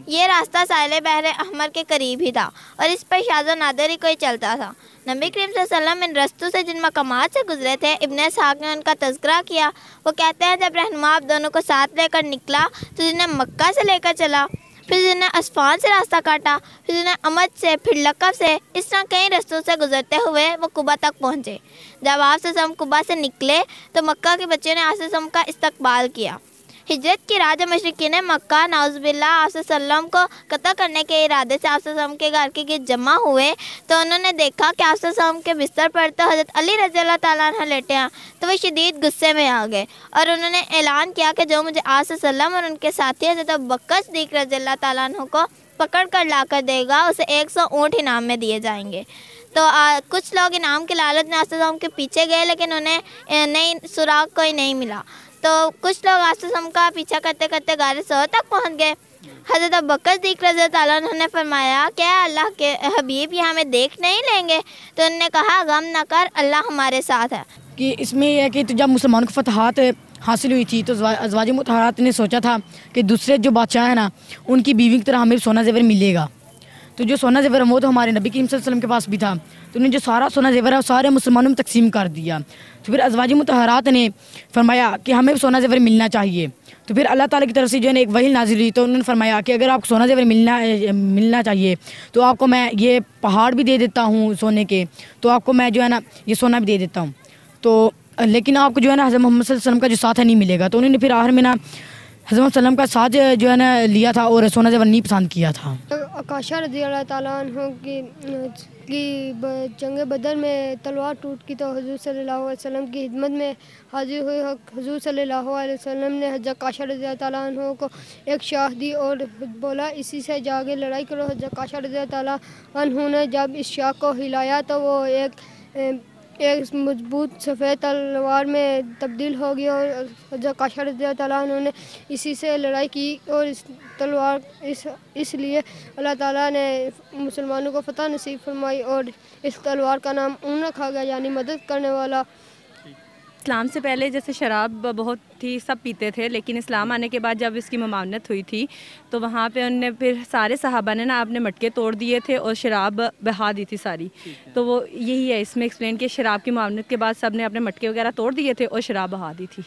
ये रास्ता साहिल बहर अहमर के करीब ही था और इस पर शाज़ो नादर ही कोई चलता था। नबी करीम सल्लल्लाहु अलैहि वसल्लम इन रस्तों से जिन मकामात से गुजरे थे, इब्न इसहाक़ ने उनका तज़किरा किया। वो कहते हैं, जब रहनुमा आप दोनों को साथ लेकर निकला तो जिन्हें मक्का से लेकर चला, फिर जिन्हें अस्फान से रास्ता काटा, फिर जिन्हें अमद से, फिर लकब से, इस तरह कई रस्तों से गुजरते हुए वो कुबा तक पहुँचे। जब आप सल्लल्लाहु कुबा से निकले तो मक्का के बच्चों ने आप सल्लल्लाहु का इस्तकबाल किया। हिजरत की राज मशरिकीन मक्का नाउज़ुबिल्लाह आप सल्लल्लाहु को कत्ल करने के इरादे से आप सल्लल्लाहु के घर के गिर्द जमा हुए तो उन्होंने देखा कि आप सल्लल्लाहु के बिस्तर पर तो हज़रत अली रज़ियल्लाहु ताला अन्हु लेटे हैं। तो वो शदीद गुस्से में आ गए और उन्होंने ऐलान किया कि जो मुझे आप सल्लल्लाहु और उनके साथी हज़रत अबू बकर सिद्दीक़ रज़ियल्लाहु ताला अन्हु को पकड़ कर ला कर देगा, उसे 100 ऊँट इनाम में दिए जाएंगे। तो कुछ लोग इनाम के लालच में आप सल्लल्लाहु के पीछे गए लेकिन उन्हें नहीं सुराग कोई नहीं मिला। तो कुछ लोग आसम का पीछा करते करते गारे सौर तक पहुंच गए। हज़रत अबू बकर सिद्दीक़ रज़ियल्लाहु ताला अन्हु ने फरमाया, क्या अल्लाह के हबीब यहाँ हमें देख नहीं लेंगे? तो उन्होंने कहा, गम न कर, अल्लाह हमारे साथ है। कि इसमें यह है कि तो जब मुसलमानों को फतहात हासिल हुई थी तो अज़वाज मुतहरात ने सोचा था कि दूसरे जो बादशाह हैं ना उनकी बीवी की तरह हमें सोना जेवर मिलेगा। तो जो सोना जेवर वो तो हमारे नबी करीम सल्लल्लाहु अलैहि वसल्लम के पास भी था, तो उन्हें जो सारा सोना जेवर है वो सारे मुसलमानों में तकसीम कर दिया। तो फिर अज़वाज मुतहरात ने फरमाया कि हमें सोना जेवर मिलना चाहिए। तो फिर अल्लाह ताला की तरफ से जो है ना एक वही नाज़िल हुई, तो उन्होंने फरमाया कि अगर आपको सोना जेवर मिलना चाहिए तो आपको मैं ये पहाड़ भी दे देता हूँ सोने के, तो आपको मैं जो है ना ये सोना भी दे देता हूँ, तो लेकिन आपको जो है ना हज़रत मोहम्मद सल्लल्लाहु अलैहि वसल्लम का जो साथ है नहीं मिलेगा। तो उन्होंने फिर आखिर में ना हज़रत मोहम्मद सल्लल्लाहु अलैहि वसल्लम का साथ जो है ना लिया था और सोना जेवर नहीं पसंद किया था। आकाशा रज़ियल्लाहु ताला अन्हु की जंग बदर में तलवार टूट की तो हुज़ूर सल्लल्लाहु अलैहि वसल्लम की खिदमत में हाजिर हुए हुज़ूर सल्लल्लाहु अलैहि वसल्लम ने हज़रत आकाशा रज़ियल्लाहु ताला अन्हु को एक शाख दी और बोला, इसी से जाके लड़ाई करो। हज़रत आकाशा रज़ियल्लाहु ताला अन्हु ने जब इस शाख को हिलाया तो वो एक मजबूत सफ़ेद तलवार में तब्दील हो गई और हज़रत आकाशा रज़ियल्लाहु ताला अन्हु ने इसी से लड़ाई की और इस तलवार इसलिए अल्लाह ताला ने मुसलमानों को फतह नसीब फरमाई और इस तलवार का नाम ऊन रखा गया, यानी मदद करने वाला। इस्लाम से पहले जैसे शराब बहुत थी, सब पीते थे, लेकिन इस्लाम आने के बाद जब इसकी ममानत हुई थी तो वहाँ पे उनने फिर सारे सहाबा ने ना अपने मटके तोड़ दिए थे और शराब बहा दी थी सारी। तो वो यही है इसमें एक्सप्लेन कि शराब की ममानत के बाद सब ने अपने मटके वगैरह तोड़ दिए थे और शराब बहा दी थी।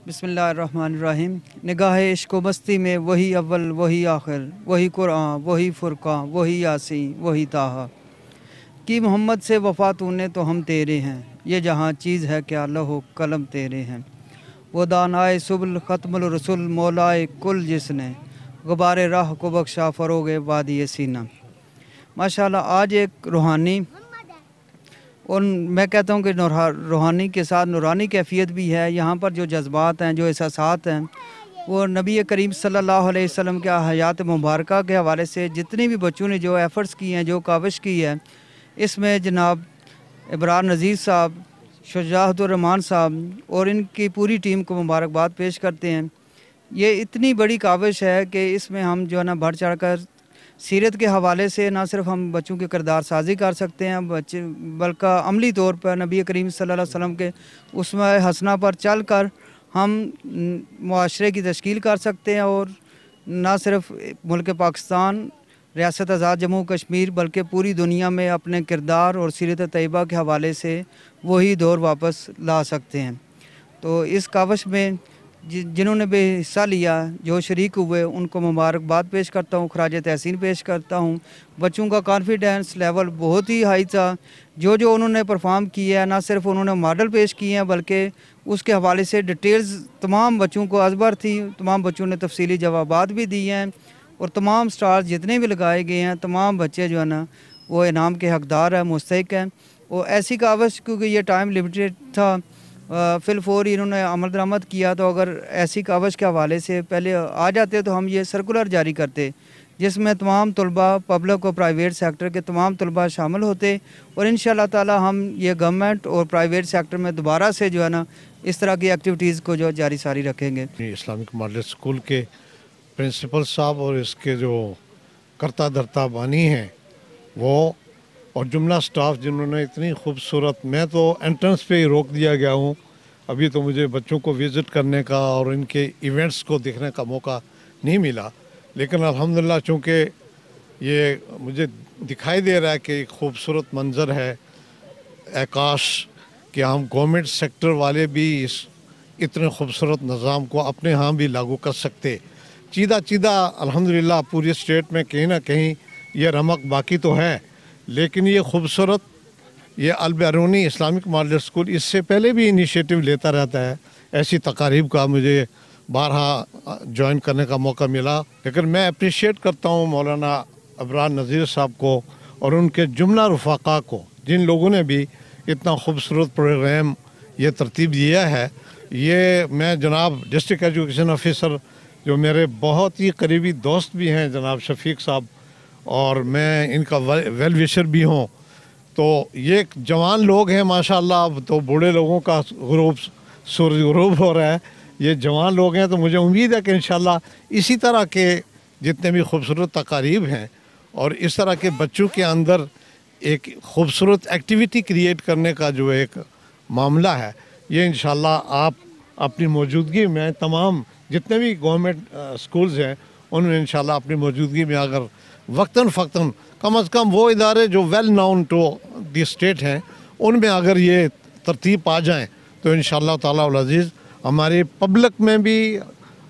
बिस्मिल्लाहिर्रहमानिर्रहीम। निगाह इश्क व मस्ती में वही अव्वल वही आखिर, वही कुरान वही फुरकान वही यासीन वही ताहा, कि मोहम्मद से वफ़ा तूने तो हम तेरे हैं, ये जहाँ चीज़ है क्या लहो कलम तेरे हैं। वो दानाए सुबल ख़त्मुल रसूल मौलाए कुल जिसने गुबारे राह को बख्शा फ़रोगे वादी सीना। माशाल्लाह आज एक रूहानी और मैं कहता हूँ कि रूहानी के साथ नूरानी कैफियत भी है। यहाँ पर जो जज्बात हैं, जो एहसासात हैं, वो नबी करीम सल्लल्लाहु अलैहि वसल्लम के हयात मुबारका के हवाले से जितने भी बच्चों ने जो एफ़र्ट्स की हैं, जो काविश की है, इसमें जनाब इब्रार नज़ीर साहब, शुजाअतुर्रहमान साहब और इनकी पूरी टीम को मुबारकबाद पेश करते हैं। ये इतनी बड़ी काविश है कि इसमें हम जो है ना बढ़ चढ़ कर सीरत के हवाले से ना सिर्फ हम बच्चों की किरदार साजी कर सकते हैं बच्चे, बल्कि अमली तौर पर नबी करीम सल्लल्लाहु अलैहि वसल्लम के उसमें हसना पर चल कर हम मुआशरे की तश्कील कर सकते हैं और ना सिर्फ मुल्क पाकिस्तान, रियासत आज़ाद जम्मू कश्मीर, बल्कि पूरी दुनिया में अपने किरदार और सीरत तैयबा के हवाले से वही दौर वापस ला सकते हैं। तो इस कावश में जिन्होंने भी हिस्सा लिया, जो शरीक हुए, उनको मुबारकबाद पेश करता हूँ, खराज तहसीन पेश करता हूँ। बच्चों का कॉन्फिडेंस लेवल बहुत ही हाई था। जो उन्होंने परफॉर्म किया है, ना सिर्फ उन्होंने मॉडल पेश किए हैं बल्कि उसके हवाले से डिटेल्स तमाम बच्चों को अजबर थी। तमाम बच्चों ने तफसीली जवाबात भी दिए हैं और तमाम स्टार्स जितने भी लगाए गए हैं, तमाम बच्चे जो है ना वो इनाम के हकदार हैं, मुस्तहिक हैं। और ऐसी कावश, क्योंकि ये टाइम लिमिटेड था, फिलफौर इन्होंने अमल दरामद किया, तो अगर ऐसी कावश के हवाले से पहले आ जाते तो हम ये सर्कुलर जारी करते जिसमें तमाम तलबा, पब्लिक और प्राइवेट सेक्टर के तमाम तलबा शामिल होते और इंशाअल्लाह ताला हम ये गवर्नमेंट और प्राइवेट सेक्टर में दोबारा से जो है ना इस तरह की एक्टिविटीज़ को जो जारी सारी रखेंगे। इस्लामिक मॉडल स्कूल के प्रिंसिपल साहब और इसके जो करता धरता बानी हैं वो और जुमला स्टाफ जिन्होंने इतनी खूबसूरत, मैं तो एंट्रेंस पे ही रोक दिया गया हूँ, अभी तो मुझे बच्चों को विज़िट करने का और इनके इवेंट्स को देखने का मौका नहीं मिला, लेकिन अल्हम्दुलिल्लाह चूँकि ये मुझे दिखाई दे रहा है कि एक खूबसूरत मंज़र है आकाश कि हम गवर्नमेंट सेक्टर वाले भी इस इतने खूबसूरत निज़ाम को अपने यहाँ भी लागू कर सकते। चीदा अल्हम्दुलिल्लाह पूरी स्टेट में कहीं ना कहीं ये रमक बाकी तो है, लेकिन ये खूबसूरत ये अल बैरूनी इस्लामिक मॉडल स्कूल इससे पहले भी इनिशिएटिव लेता रहता है। ऐसी तकारीब का मुझे बारहा ज्वाइन करने का मौका मिला, लेकिन मैं अप्रिशिएट करता हूँ मौलाना अबरार नज़ीर साहब को और उनके जुमला रफ़ाक़ा को, जिन लोगों ने भी इतना खूबसूरत प्रोग्राम ये तरतीब दिया है। ये मैं जनाब डिस्ट्रिक्ट एजुकेशन ऑफिसर जो मेरे बहुत ही करीबी दोस्त भी हैं जनाब शफीक साहब, और मैं इनका वेल विशर भी हूँ, तो ये जवान लोग हैं माशाल्लाह। अब तो बूढ़े लोगों का सूरज गुरूब हो रहा है, ये जवान लोग हैं, तो मुझे उम्मीद है कि इंशाल्लाह इसी तरह के जितने भी खूबसूरत तकारीब हैं और इस तरह के बच्चों के अंदर एक खूबसूरत एक्टिविटी क्रिएट करने का जो एक मामला है, ये इंशाल्लाह आप अपनी मौजूदगी में तमाम जितने भी गवर्नमेंट स्कूल्स हैं उनमें इंशाल्लाह अपनी मौजूदगी में अगर वक्तन फ़क्तन कम से कम वो इदारे जो well known to the state हैं उनमें अगर ये तरतीब आ जाएँ तो इंशाल्लाह ताला उल अज़ीज़ हमारे पब्लिक में भी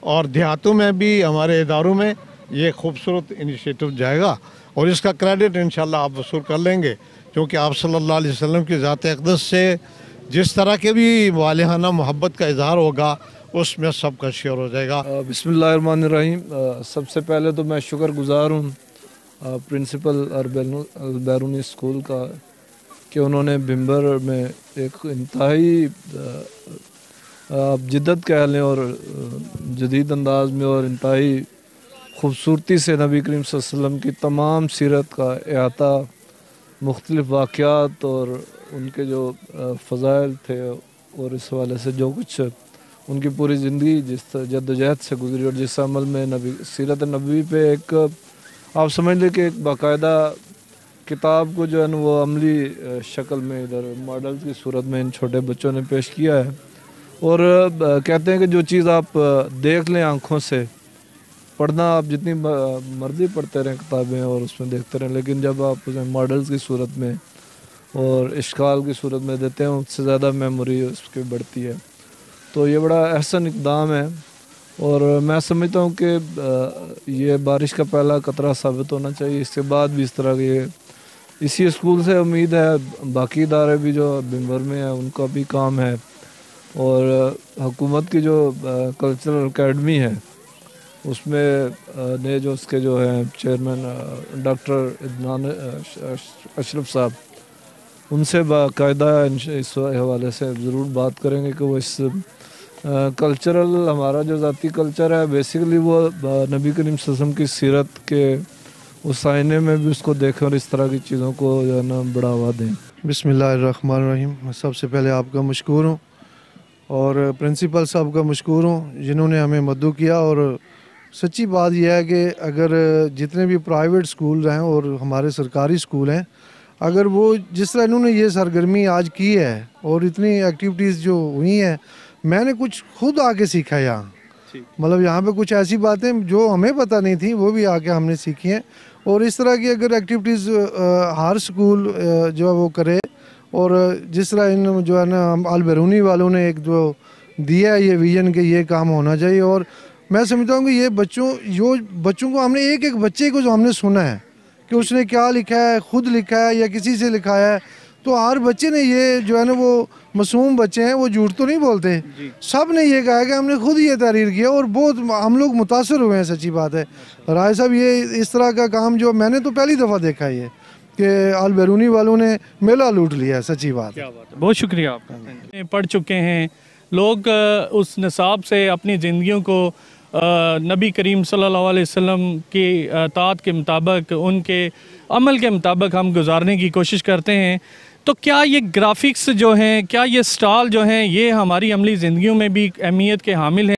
और देहातों में भी हमारे इदारों में ये खूबसूरत इनिशिएटिव जाएगा और इसका क्रेडिट इंशाल्लाह आप वसूल कर लेंगे, क्योंकि आप सल्लल्लाहु अलैहि वसल्लम की ज़ात अक़दस से जिस तरह के भी वालिहाना मोहब्बत का इज़हार होगा उसमें सबका शेयर हो जाएगा। बिस्मिल्लाहिर्रहमानिर्रहीम। सबसे पहले तो मैं शुक्रगुज़ार हूँ प्रिंसिपल अल बैरूनी स्कूल का कि उन्होंने भिम्बर में एक इंतहाई आप जिद्दत कह लें और जदीद अंदाज में और इंतहाई खूबसूरती से नबी करीम सल्लल्लाहु अलैहि वसल्लम की तमाम सीरत का अहाता, मुख्तलिफ़ वाक़यात और उनके जो फ़ज़ाइल थे और इस हवाले से जो कुछ उनकी पूरी ज़िंदगी जिस जद्दोजहद से गुजरी और जिस अमल में नबी सीरत नबवी पे एक आप समझ लें कि एक बाकायदा किताब को जो है ना वो अमली शक्ल में इधर मॉडल की सूरत में इन छोटे बच्चों ने पेश किया है। और कहते हैं कि जो चीज़ आप देख लें आँखों से, पढ़ना आप जितनी मर्ज़ी पढ़ते रहें किताबें और उसमें देखते रहें, लेकिन जब आप उसे मॉडल्स की सूरत में और इश्काल की सूरत में देते हैं उससे ज़्यादा मेमोरी उसकी बढ़ती है। तो ये बड़ा अहसन इक़दाम है और मैं समझता हूँ कि ये बारिश का पहला कतरा साबित होना चाहिए। इसके बाद भी इस तरह के इसी स्कूल से उम्मीद है बाकी इदारे भी जो भिम्बर में है उनका भी काम है और हुकूमत की जो कल्चरल अकेडमी है उसमें ने जो उसके जो हैं चेयरमैन डॉक्टर इदनान अशरफ साहब, उनसे बाकायदा इस हवाले से ज़रूर बात करेंगे कि वो इस कल्चरल हमारा जो ज़ाती कल्चर है बेसिकली वो नबी करीम सल्लल्लाहु अलैहि वसल्लम की सीरत के उस आईने में भी उसको देखें और इस तरह की चीज़ों को जो है ना बढ़ावा दें। बिस्मिल्लाहिर्रहमानिर्रहीम। मैं सबसे पहले आपका मशकूर हूँ और प्रिंसिपल साहब का मशकूर हूँ जिन्होंने हमें मददू किया और सच्ची बात यह है कि अगर जितने भी प्राइवेट स्कूल हैं और हमारे सरकारी स्कूल हैं, अगर वो जिस तरह इन्होंने ये सरगर्मी आज की है और इतनी एक्टिविटीज़ जो हुई हैं, मैंने कुछ खुद आके सीखा है यहाँ। मतलब यहाँ पे कुछ ऐसी बातें जो हमें पता नहीं थी वो भी आके हमने सीखी हैं। और इस तरह की अगर एक्टिविटीज़ हर स्कूल जो है वो करे, और जिस तरह इन जो है ना अल बैरूनी वालों ने एक जो दिया है ये विजन के ये काम होना चाहिए। और मैं समझता हूँ कि ये बच्चों को हमने एक एक बच्चे को जो हमने सुना है कि उसने क्या लिखा है, खुद लिखा है या किसी से लिखाया है, तो हर बच्चे ने ये जो है ना वो मासूम बच्चे हैं, वो झूठ तो नहीं बोलते, सब ने ये कहा है कि हमने खुद ये तहरीर किया और बहुत हम लोग मुतासर हुए हैं। सच्ची बात है राय साहब, ये इस तरह का काम जो मैंने तो पहली दफ़ा देखा है ये कि अल बैरूनी वालों ने मेला लूट लिया है। सच्ची बात है। बहुत शुक्रिया आपका। पढ़ चुके हैं लोग, उस निसाब से अपनी ज़िंदगियों को नबी करीम सल्लल्लाहु अलैहि वसल्लम की अतात के मुताबिक, उनके अमल के मुताबिक हम गुजारने की कोशिश करते हैं। तो क्या ये ग्राफिक्स जो हैं, क्या ये स्टाल जो हैं, ये हमारी अमली ज़िंदगियों में भी अहमियत के हामिल हैं?